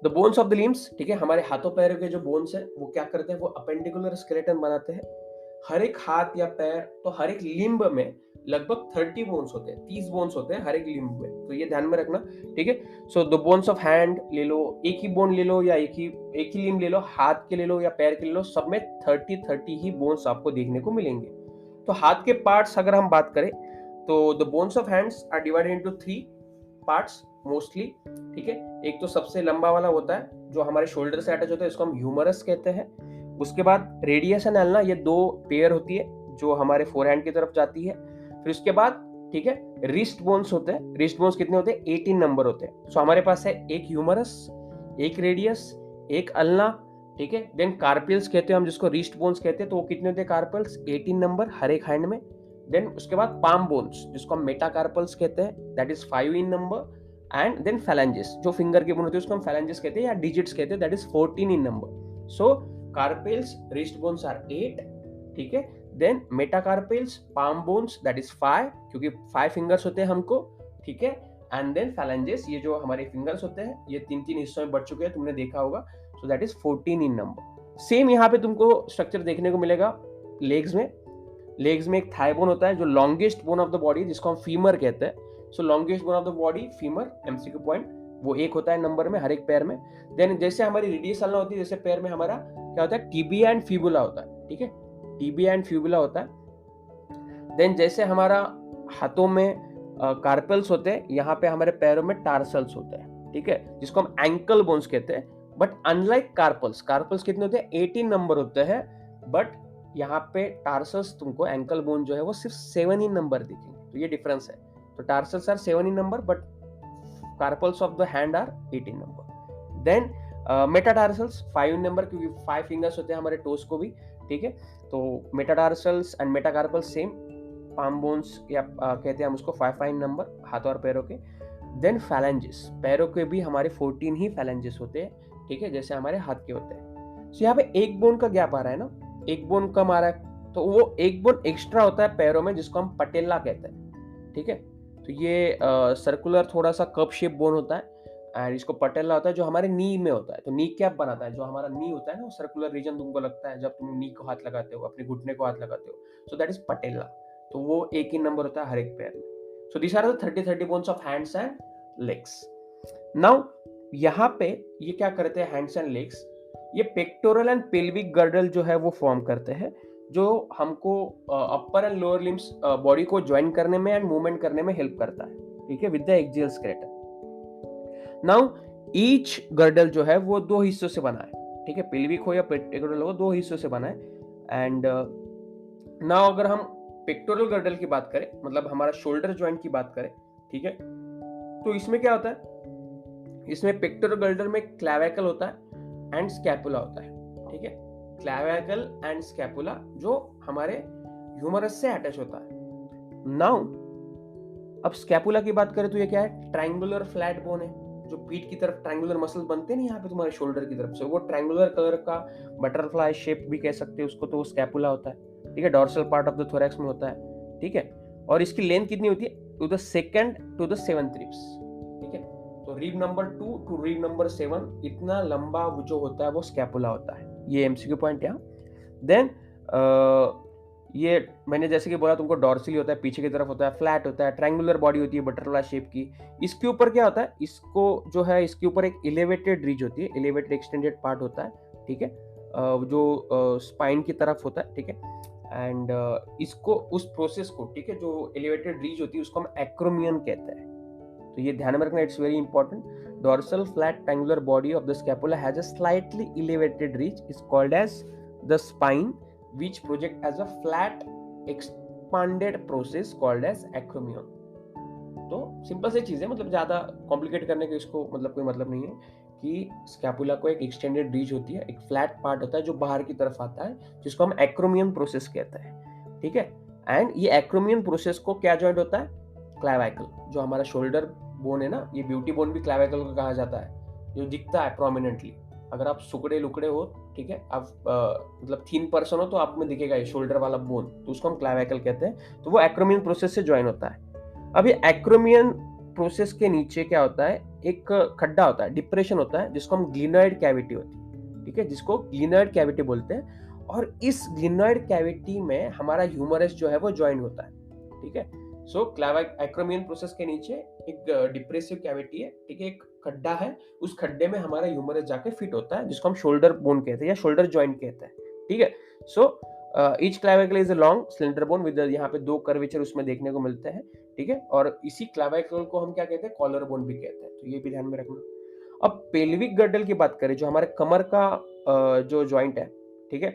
the bones of the limbs, ठीक है, हमारे हाथों पैरों के जो बोन्स है वो क्या करते हैं, वो अपेंडिकुलर स्केलेटन बनाते हैं। हर एक हाथ या पैर, तो हर एक लिम्ब में लगभग 30 बोन्स होते हैं, 30 बोन्स होते हैं हर एक लिम्ब में, तो ये ध्यान में रखना। ठीक है, so the bones of hand ले लो, एक ही बोन ले लो या एक ही लिम्ब ले लो, हाथ के ले लो या पैर के ले लो, सब में 30 ही बोन्स आपको देखने को मिलेंगे। तो हाथ के पार्ट्स अगर हम बात करें तो the bones of hands are divided into 3 parts mostly. ठीक है, एक तो सबसे लंबा वाला होता है जो हमारे शोल्डर से अटैच होता है, इसको हम ह्यूमरस कहते हैं। उसके बाद रेडियस एंड अल्ना, ये दो पेयर होती है जो हमारे फोरहैंड की तरफ जाती है। फिर उसके बाद ठीक है रिस्ट बोन्स होते हैं। रिस्ट बोन्स कितने होते हैं, 18 नंबर होते हैं। सो हमारे पास है एक ह्यूमरस, एक रेडियस, एक अल्ना। ठीक है, देन कार्पेल्स कहते हैं हम जिसको रिस्ट बोन्स कहते हैं, तो वो कितने होते हैं कार्पेल्स, 18 नंबर हर एक हैंड में। देन उसके बाद पाम बोन्स जिसको हम मेटाकार्पल्स कहते हैं, that is 5 in number. And then phalanges, जो फिंगर के बोन होते हैं उसको हम फैलेंजेस कहते हैं या डिजिट्स कहते हैं, that is 14 in number. So carpals, wrist bones are 8। ठीक है, then metacarpals, palm bones that is 5, क्योंकि 5 फिंगर्स होते हैं हमको। ठीक है, एंड देन फैलेंजेस, ये जो हमारे फिंगर्स होते हैं ये 3 हिस्सों में बढ़ चुके हैं, तुमने देखा होगा। सो that is 14 in number. Same यहाँ पे तुमको स्ट्रक्चर देखने को मिलेगा लेग्स में। लेग्स में एक थाई बोन होता है जो longest bone of the body, जिसको हम फीमर कहते हैं। So longest bone of the body femur, MCQ point, वो एक होता है नंबर में हर एक पैर में। देन जैसे हमारी रेडियस अल्ना होती है, जैसे पैर में हमारा क्या होता है, टिबिया एंड फिबुला होता है। ठीक है, टिबिया एंड फिबुला होता है। देन जैसे हमारा हाथों में कार्पेल्स होते हैं, यहाँ पे हमारे पैरों में टार्सल्स होते हैं। ठीक है, जिसको हम एंकल बोन्स कहते हैं। बट अनलाइक कार्पल्स, कार्पल्स कितने होते हैं, 18 नंबर होते हैं। बट यहाँ पे टार्सल्स तुमको, एंकल बोन जो है वो सिर्फ 7 ही नंबर दिखेंगे, तो ये डिफरेंस है। तो tarsals are 7 in number but carpals of the hand are 18 number. Then metatarsals 5 in number, क्योंकि 5 फिंगर्स होते हैं हमारे टोस को भी। ठीक है, तो metatarsals and metacarpals same, palm bones या कहते हैं हम उसको 5 इन नंबर, हाथों और पैरों के। देन फैलेंजेस, पैरों के भी हमारे 14 ही फैलेंजेस होते हैं। ठीक है, जैसे हमारे हाथ के होते हैं। सो यहाँ पे एक बोन का गैप आ रहा है ना, एक बोन कम आ रहा है, तो वो एक बोन एक्स्ट्रा होता है पैरों में, जिसको हम पटेला कहते हैं। ठीक है, तो ये सर्कुलर थोड़ा सा कप शेप बोन होता है एंड इसको पटेला होता है, जो हमारे नी में होता है। तो नी कैप बनाता है, जो हमारा नी होता है ना, वो सर्कुलर रीजन तुमको लगता है जब तुम नी को हाथ लगाते हो, अपने घुटने को हाथ लगाते हो। सो दैट इज पटेला, तो वो एक ही नंबर होता है हर एक पैर में। So this are the 30 bones of hands and legs. Now यहाँ पे ये क्या करते हैं हैंड्स एंड लेग्स, ये पेक्टोरल एंड पेल्विक गर्डल जो है वो फॉर्म करते हैं, जो हमको upper and lower limbs body को ज्वाइन करने में एंड मूवमेंट करने में हेल्प करता है। ठीक है, with the axial skeleton. Now each girdle जो है वो दो हिस्सों से बना है, ठीक है, पेल्विक हो या पेक्टोरल हो, दो हिस्सों से बना है। एंड नाउ अगर हम पेक्टोरल गर्डल की बात करें, मतलब हमारा शोल्डर जॉइंट की बात करें, ठीक है, तो इसमें क्या होता है, इसमें पेक्टोरल गर्डल में क्लैविकल होता है एंड स्कैपुला होता है, ठीक है, क्लैविकल एंड स्कैपुला जो हमारे ह्यूमरस से अटैच होता है। नाउ अब स्कैपुला की बात करें तो ये क्या है, ट्रायंगुलर फ्लैट बोन है, जो पीठ की तरफ ट्रायंगुलर मसल्स बनते हैं ना यहाँ पे तुम्हारे शोल्डर की तरफ से, वो ट्रायंगुलर कलर का बटरफ्लाई शेप भी कह सकते हैं उसको, तो वो स्कैपुला होता है, ठीक है, dorsal part of the thorax में होता है, ठीक है, और इसकी लेंथ कितनी होती है, to the second to the seventh ribs, ठीक है, तो rib number 2 to rib number 7 इतना लंबा जो होता है वो स्कैपुला होता है। ये एमसीक्यू पॉइंट है। देन ये मैंने जैसे कि बोला तुमको, डॉर्सली होता है, पीछे की तरफ होता है, फ्लैट होता है, ट्रायंगुलर बॉडी होती है बटरफ्लाई शेप की। इसके ऊपर क्या होता है, इसको जो है इसके ऊपर एक एलिवेटेड रिज होती है, एलिवेटेड एक्सटेंडेड पार्ट होता है, ठीक है, जो स्पाइन की तरफ होता है, ठीक है, एंड इसको उस प्रोसेस को, ठीक है, जो एलिवेटेड रिज होती है उसको हम एक्रोमियन कहते हैं। तो ये ध्यान में रखना, it's very important. Dorsal flat triangular body of the scapula has a slightly elevated ridge is called as the spine which project as a flat expanded process called as acromion। तो सिंपल सी चीज है, मतलब ज्यादा कॉम्प्लिकेट करने का इसको मतलब कोई मतलब नहीं है कि स्कैपुला को एक एक्सटेंडेड रीज होती है, एक फ्लैट पार्ट होता है जो बाहर की तरफ आता है, जिसको हम एक्रोमियन प्रोसेस कहते हैं, ठीक है। एंड ये एक्रोमियन प्रोसेस को क्या जॉइंट होता है, क्लैविकल, जो हमारा शोल्डर बोन है ना, ये ब्यूटी बोन भी क्लैविकल को कहा जाता है, जो दिखता है प्रोमिनेंटली। अगर आप सुकड़े लुकड़े हो, ठीक है, आप मतलब थीन पर्सन हो तो आप में दिखेगा ये शोल्डर वाला बोन, तो उसको हम क्लैविकल कहते हैं। तो वो एक्रोमियन प्रोसेस से ज्वाइन होता है। अब ये एक्रोमियन प्रोसेस के नीचे क्या होता है, एक खड्डा होता है, डिप्रेशन होता है, जिसको हम ग्लिनॉइड कैविटी होती है, ठीक है, जिसको ग्लिनॉइड कैविटी बोलते हैं। और इस ग्लिनॉइड कैविटी में हमारा ह्यूमरस जो है वो ज्वाइन होता है, ठीक है। सो एक्रोमियन प्रोसेस के नीचे एक डिप्रेसिव कैविटी है, ठीक है, एक खड्डा है, उस खड्डे में हमारा ह्यूमरस जाके फिट होता है, जिसको हम शोल्डर बोन कहते हैं या शोल्डर जॉइंट कहते हैं, ठीक है। So each clavicle is a long slender bone with यहाँ पे दो कर्वेचर उसमें देखने को मिलते हैं, ठीक है, और इसी क्लैविकल को हम क्या कहते हैं, कॉलर बोन भी कहते हैं, तो ये भी ध्यान में रखना। अब पेल्विक गर्डल की बात करें, जो हमारे कमर का जो जॉइंट है, ठीक है,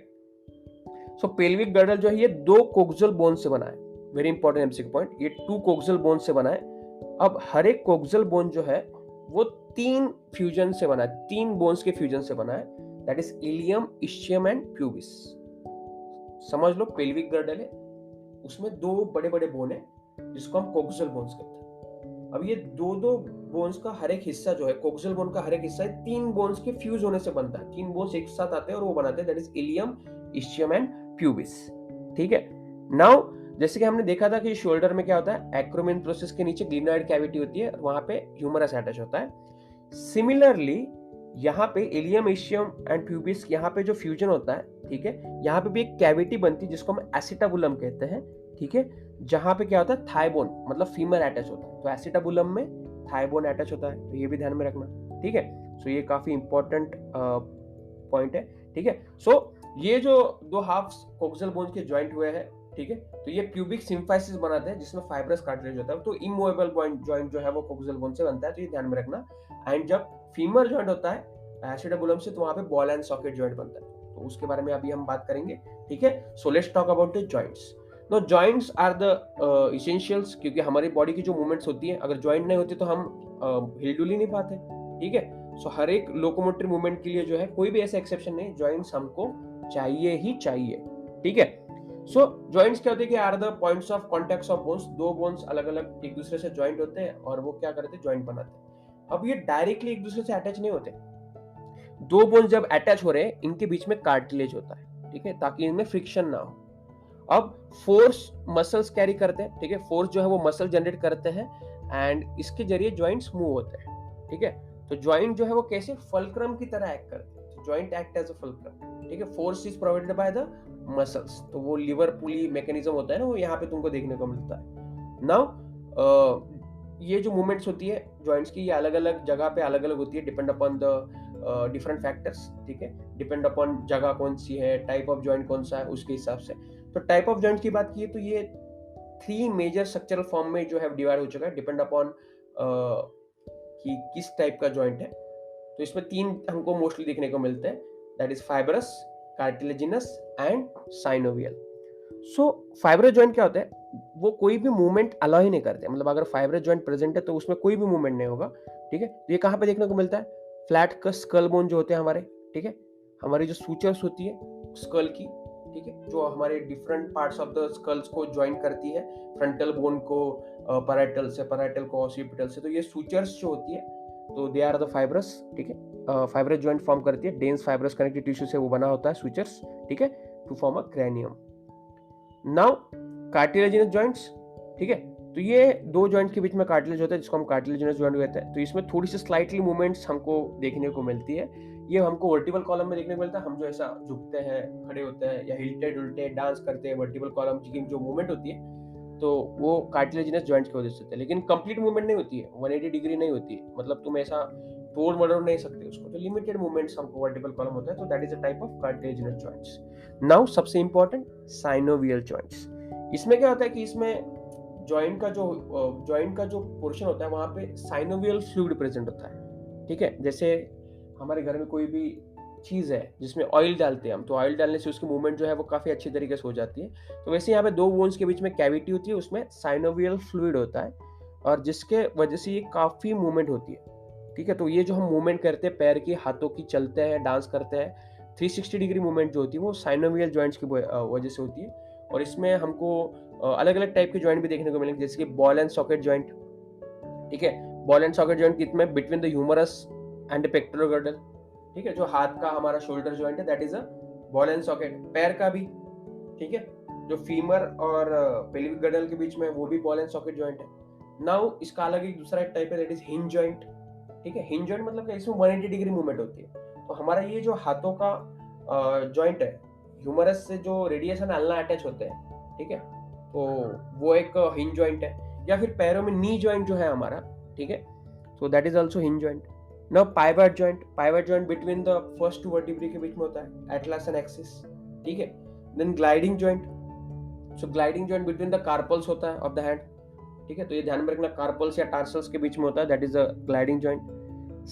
सो पेल्विक गर्डल जो है ये दो कोक्सुअल बोन से बना है, वेरी इंपॉर्टेंट एमसीक्यू पॉइंट, ये 2 कोक्सुअल बोन से बना है। अब हर एक कोक्सुअल बोन जो है वो 3 फ्यूजन से बना है, 3 बोन्स के फ्यूजन से बना है, that is ilium, ischium and pubis. समझ लो, पेल्विक गर्डल है, उसमें 2 बड़े बड़े बोन है जिसको हम कोक्सुअल बोन्स कहते हैं। अब ये दो बोन्स का हर एक हिस्सा जो है, कोक्सुअल बोन का हर एक हिस्सा 3 बोन्स के फ्यूज होने से बनता है, 3 बोन्स एक साथ आते हैं और वो बनाते हैं, that is ilium, ischium and pubis, ठीक है। नाउ जैसे कि हमने देखा था कि शोल्डर में क्या होता है, एक्रोमियन प्रोसेस के नीचे ग्लिनॉइड कैविटी होती है, वहां पे ह्यूमरस अटैच होता है। सिमिलरली यहाँ पे इलियम, इस्चियम एंड प्यूबिस, यहाँ पे जो फ्यूजन होता है, ठीक है, यहाँ पे भी एक कैविटी बनती है जिसको हम एसिटाबुलम कहते हैं, ठीक है, जहां पे क्या होता है, थाई बोन मतलब फीमर अटैच होता है, तो एसिटाबुलम में थाई बोन अटैच होता है, तो ये भी ध्यान में रखना, ठीक है। सो ये काफी इंपॉर्टेंट पॉइंट है, ठीक है। सो ये जो 2 हाफ कोक्सुअल बोन्स के ज्वाइंट हुए हैं, ठीक है, तो ये प्यूबिक सिम्फाइसिस बनाते हैं जिसमें फाइब्रस कार्टिलेज होता है, तो इमूवेबल जॉइंट जो है वो कोक्सुअल बोन से बनता है, तो ये ध्यान में रखना। एंड जब फीमर जॉइंट होता है एसिटाबुलम से, तो वहां पे बॉल एंड सॉकेट जॉइंट बनता है, तो उसके बारे में अभी हम बात करेंगे, ठीक है। So let's talk about the joints. No, joints are the essentials, क्योंकि हमारी बॉडी की जो मूवमेंट्स होती है, अगर जॉइंट नहीं होती तो हम हिलडुल ही नहीं पाते, ठीक है। सो हर एक लोकोमोटरी मूवमेंट के लिए जो है, कोई भी ऐसा एक्सेप्शन नहीं, जॉइंट्स हमको चाहिए ही चाहिए, ठीक है। सो जॉइंट्स क्या होते हैं कि are the points of contacts of bones, 2 bones अलग अलग एक दूसरे से ज्वाइंट होते हैं और वो क्या करते हैं, ज्वाइंट बनाते हैं। अब ये डायरेक्टली एक दूसरे से अटैच नहीं होते, 2 बोन्स जब अटैच हो रहे हैं, इनके बीच में कार्टिलेज होता है, ठीक है, ताकि इनमें फ्रिक्शन ना हो। अब फोर्स मसल्स कैरी करते हैं, ठीक है, फोर्स जो है वो मसल जनरेट करते हैं एंड इसके जरिए जॉइंट्स मूव होते हैं, ठीक है। तो जॉइंट जो है वो कैसे फल्क्रम की तरह एक्ट करते हैं, joint act as a fulcrum, ठीक है। Force is provided by the muscles, तो वो लीवर पुली मैकेनिज्म होता है ना, वो यहाँ पे तुमको देखने को मिलता है। नाउ ये जो मूवमेंट्स होती है जॉइंट्स की, ये अलग अलग जगह पे अलग अलग होती है, depend upon the different factors, ठीक है, डिपेंड अपॉन जगह कौन सी है, टाइप ऑफ जॉइंट कौन सा है, उसके हिसाब से। तो टाइप ऑफ जॉइंट की बात की तो ये 3 मेजर स्ट्रक्चरल फॉर्म में जो है डिवाइड हो चुका है, डिपेंड अपॉन कि किस टाइप का जॉइंट है। तो इसमें 3 हमको मोस्टली देखने को मिलते हैं, that is fibrous, cartilaginous and synovial. So fibrous joint क्या होता है, वो कोई भी मूवमेंट अलाउ ही नहीं करते, मतलब अगर फाइब्रस जॉइंट प्रेजेंट है तो उसमें कोई भी मूवमेंट नहीं होगा, ठीक है। तो ये कहाँ पे देखने को मिलता है, फ्लैट स्कल बोन जो होते हैं हमारे, ठीक है, हमारी जो सूचर्स होती है स्कल की, ठीक है, जो हमारे different parts of the skulls को ज्वाइन करती है, फ्रंटल बोन को पैराइटल से, पैराइटल को ऑसिपिटल से, तो ये सूचर्स जो होती है, तो दे आर द फाइब्रस, ठीक है। फाइब्रस जॉइंट फॉर्म करती है, डेंस फाइब्रस कनेक्टिव टिश्यू से वो बना होता है सूचर्स, ठीक है, to form a cranium. Now cartilaginous joints, ठीक है, तो ये दो जॉइंट्स के बीच में कार्टिलेज होता है जिसको हम कार्टिलेजिनस जॉइंट कहते हैं। तो इसमें थोड़ी सी स्लाइटली मूवमेंट्स हमको देखने को मिलती है, ये हमको वर्टिकल कॉलम में देखने को मिलता है, हम जो ऐसा झुकते हैं, खड़े होते हैं, या हिलते डुलते डांस करते हैं, वर्टिकल कॉलम की जो मूवमेंट होती है, तो वो कार्टिलेजिनस जॉइंट्स की वजह से होता है। लेकिन कंप्लीट मूवमेंट नहीं होती है, 180 डिग्री नहीं होती है, मतलब तुम ऐसा तोड़ मरोड़ नहीं सकते उसको, तो लिमिटेड मूवमेंट्स हमको वर्टिकल कॉलम होता है, तो that is a type of cartilaginous joints. Now सबसे इंपॉर्टेंट, साइनोवियल जॉइंट्स। इसमें क्या होता है कि इसमें जॉइंट का जो पोर्शन होता है वहां पे साइनोवियल फ्लूइड प्रेजेंट होता है, ठीक है। जैसे हमारे घर में कोई भी चीज है जिसमें ऑयल डालते हैं हम, तो ऑयल डालने से उसकी मूवमेंट जो है वो काफी अच्छी तरीके से हो जाती है। तो वैसे यहाँ पे दो बोन्स के बीच में कैविटी होती है, उसमें साइनोवियल फ्लूइड होता है, और जिसके वजह से ये काफी मूवमेंट होती है, ठीक है। तो ये जो हम मूवमेंट करते हैं, पैर की, हाथों की, चलते हैं, डांस करते हैं, 360 डिग्री मूवमेंट जो होती है वो साइनोवियल जॉइंट्स की वजह से होती है। और इसमें हमको अलग अलग टाइप के जॉइंट भी देखने को मिलेंगे, जैसे कि बॉल एंड सॉकेट जॉइंट, ठीक है। बॉल एंड सॉकेट जॉइंट कितने, between the humerus and pectoral girdle, ठीक है, जो हाथ का हमारा शोल्डर जॉइंट है, that is a ball and socket. पैर का भी, ठीक है, जो फीमर और पेल्विक गर्डल के बीच में, वो भी बॉल एंड सॉकेट जॉइंट है। नाउ इसका अलग एक दूसरा एक टाइप है, दैट इज हिंज जॉइंट, ठीक है। हिंज जॉइंट मतलब क्या, इसमें 180 डिग्री मूवमेंट होती है। तो हमारा ये जो हाथों का जॉइंट है, ह्यूमरस से जो रेडिएशन अल्ना अटैच होते हैं, ठीक है, तो वो एक हिंज जॉइंट है। या फिर पैरों में नी जॉइंट जो है हमारा, ठीक है, so that is also hinge joint. Now pivot joint between the first two vertebrae के बीच में होता है, atlas and axis, ठीक है। Then gliding joint, so gliding joint between the carpals होता है of the hand, ठीक है। तो ये ध्यान में रखना, carpals या tarsals के बीच में होता है, that is a gliding joint.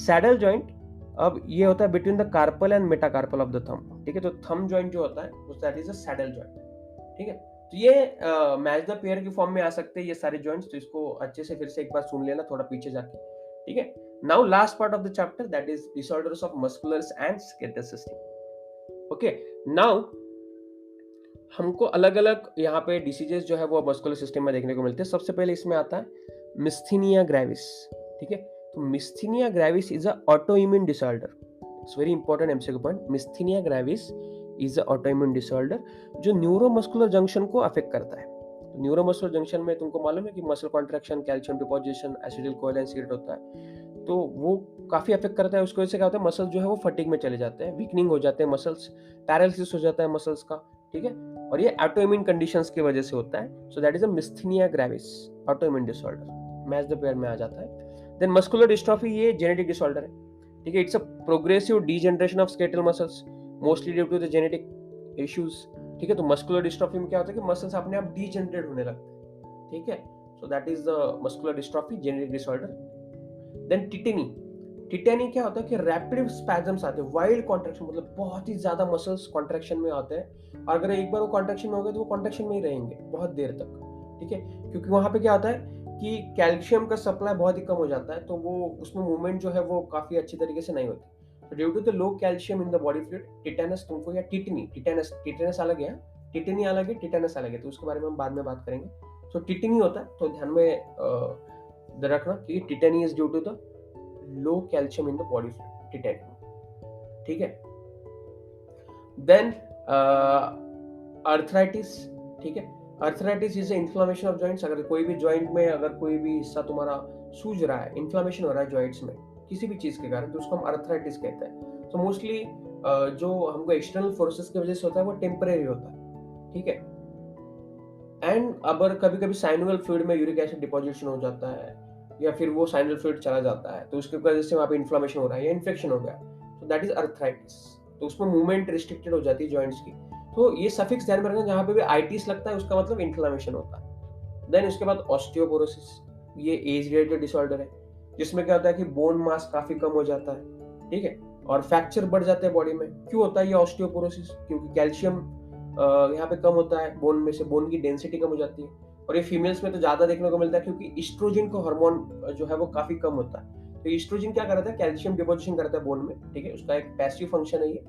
Saddle joint, अब ये होता है between the carpal and metacarpal of the thumb, ठीक है। तो thumb joint जो होता है that is a saddle joint, ठीक है। तो ये मैच द पेयर की फॉर्म में आ सकते हैं ये सारे जॉइंट्स, तो इसको अच्छे से फिर से एक बार सुन लेना थोड़ा पीछे जाके, ठीक है। Now last part of the chapter, that is disorders of muscular and skeletal system. Okay, now हमको अलग अलग यहाँ पे डिसीजेस जो है वो मस्कुलर सिस्टम में देखने को मिलते हैं। सबसे पहले इसमें आता है मिस्थीनिया ग्रेविस, ठीक है। तो myasthenia gravis is a autoimmune disorder, it's very important MCQ point. Myasthenia gravis is a autoimmune disorder जो न्यूरोमस्कुलर जंक्शन को अफेक्ट करता है। तो न्यूरोमस्कुलर जंक्शन में तुमको मालूम है कि muscle contraction, calcium deposition, acetyl covalence secrete होता है, तो वो काफी अफेक्ट करता है। उसकी वजह से क्या होता है, मसल्स जो है वो फटीग में चले जाते हैं, वीकनिंग हो जाते हैं मसल्स, पैरालिसिस हो जाता है मसल्स का, ठीक है। और ये ऑटोइम्यून कंडीशंस की वजह से होता है। So that is a myasthenia gravis, autoimmune disorder, match the pair में आ जाता है। देन मस्कुलर डिस्ट्रॉफी, ये जेनेटिक डिसऑर्डर है, ठीक है। It's a progressive degeneration of skeletal muscles, mostly due to the genetic issues, ठीक है। तो मस्कुलर डिस्ट्रॉफी में क्या होता है कि मसल्स अपने आप डीजनरेट होने लगते हैं, ठीक है। So that is the muscular dystrophy, genetic disorder. Then tetany, tetany क्या होता है कि रैपिड स्पैजम्स आते हैं, वाइल्ड कॉन्ट्रैक्शन, मतलब बहुत ही ज्यादा मसल्स कॉन्ट्रैक्शन में आते हैं, और अगर एक बार वो कॉन्ट्रैक्शन में हो गए तो वो कॉन्ट्रैक्शन में ही रहेंगे बहुत देर तक, ठीक है। क्योंकि वहां पे क्या होता है कि कैल्शियम का सप्लाई बहुत ही कम हो जाता है, तो वो उसमें मूवमेंट जो है वो काफी अच्छी तरीके से नहीं होती। तो due to the low calcium in the body fluid, tetanus तुमको, या टिटनी, टिटेनस अलग है, टिटनी अलग है, टिटेनस अलग है, तो उसके बारे में हम बाद में बात करेंगे। तो टिटनी होता है, तो ध्यान में रखना कि tetany is due to the low calcium in the body fluid, tetany, ठीक है। देन अर्थराइटिस, ठीक है। Arthritis is inflammation of joints, अगर कोई भी जॉइंट में अगर कोई भी हिस्सा तुम्हारा सूज रहा है, इन्फ्लेमेशन हो रहा है जॉइंट्स में किसी भी चीज के कारण, तो उसको हम अर्थराइटिस कहते हैं। तो मोस्टली जो हमको एक्सटर्नल फोर्सेस की वजह से होता है वो टेम्परेरी होता है, ठीक है। एंड अगर कभी कभी साइनोवियल फ्लूइड में यूरिक एसिड डिपोजिशन हो जाता है, या फिर वो साइनोवियल फ्लूइड चला जाता है, तो उसकी वजह से वहां पे इन्फ्लेमेशन हो रहा है या इन्फेक्शन हो गया, तो दैट इज अर्थराइटिस। तो उसमें मूवमेंट रिस्ट्रिक्टेड हो जाती है जॉइंट्स की। तो ये सफिक्स ध्यान में रखना, जहां पे भी आइटिस लगता है उसका मतलब इन्फ्लेमेशन होता है, देन उसके बाद ऑस्टियोपोरोसिस, ये एज रिलेटेड डिसऑर्डर है, जिसमें क्या होता है कि बोन मास काफ़ी कम हो जाता है, ठीक है? और फ्रैक्चर बढ़ जाते हैं बॉडी में। क्यों होता है ये ऑस्टियोपोरोसिस? क्योंकि कैल्शियम यहाँ पे कम होता है बोन में से, बोन की डेंसिटी कम हो जाती है। और ये फीमेल्स में तो ज़्यादा देखने को मिलता है क्योंकि एस्ट्रोजन का हार्मोन जो है वो काफ़ी कम होता है। तो एस्ट्रोजन क्या करता है? कैल्शियम डिपोजिशन करता है बोन में, ठीक है? उसका एक पैसिव फंक्शन है ये।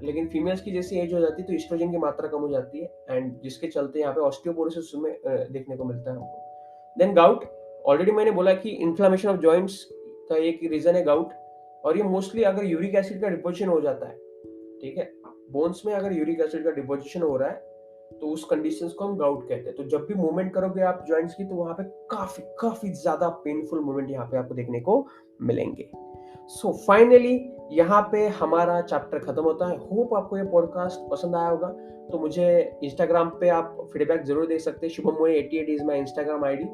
लेकिन फीमेल्स की जैसे एज हो जाती है तो एस्ट्रोजन की मात्रा कम हो जाती है, एंड जिसके चलते यहाँ पे ऑस्टियोपोरोसिस में देखने को मिलता है हमको। देन गाउट, ऑलरेडी मैंने बोला कि इन्फ्लेमेशन ऑफ जॉइंट्स का एक रीजन है गाउट, और ये मोस्टली अगर यूरिक एसिड का डिपोजिशन हो जाता है, ठीक है? बोन्स में अगर यूरिक एसिड का डिपोजिशन हो रहा है तो उस कंडीशंस को हम गाउट कहते हैं। तो जब भी मूवमेंट करोगे आप जॉइंट्स की, तो वहां पे काफी काफी ज्यादा पेनफुल मूवमेंट यहाँ पे आपको देखने को मिलेंगे। सो फाइनली यहाँ पे हमारा चैप्टर खत्म होता है। होप आपको ये पॉडकास्ट पसंद आया होगा। तो मुझे इंस्टाग्राम पे आप फीडबैक जरूर दे सकते हैं। शुभम मोए 88 इज माई इंस्टाग्राम आईडी।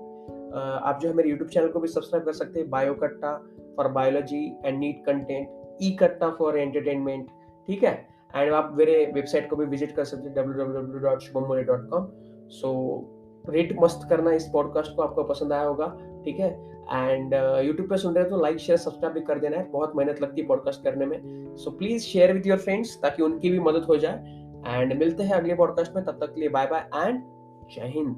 आप जो है मेरे यूट्यूब चैनल को भी सब्सक्राइब कर सकते हैं, bio Katta for biology and NEET content, e Katta for entertainment, ठीक है? एंड आप मेरे वेबसाइट को भी विजिट कर सकते हैं www.shubhammole.com। सो रेट मस्त करना इस पॉडकास्ट को, आपको पसंद आया होगा, ठीक है? एंड यूट्यूब पे सुन रहे हो तो लाइक शेयर सब्सक्राइब भी कर देना है, बहुत मेहनत लगती है पॉडकास्ट करने में। So please share with your friends ताकि उनकी भी मदद हो जाए। एंड मिलते हैं अगले पॉडकास्ट में, तब तक के लिए बाय बाय एंड जय हिंद।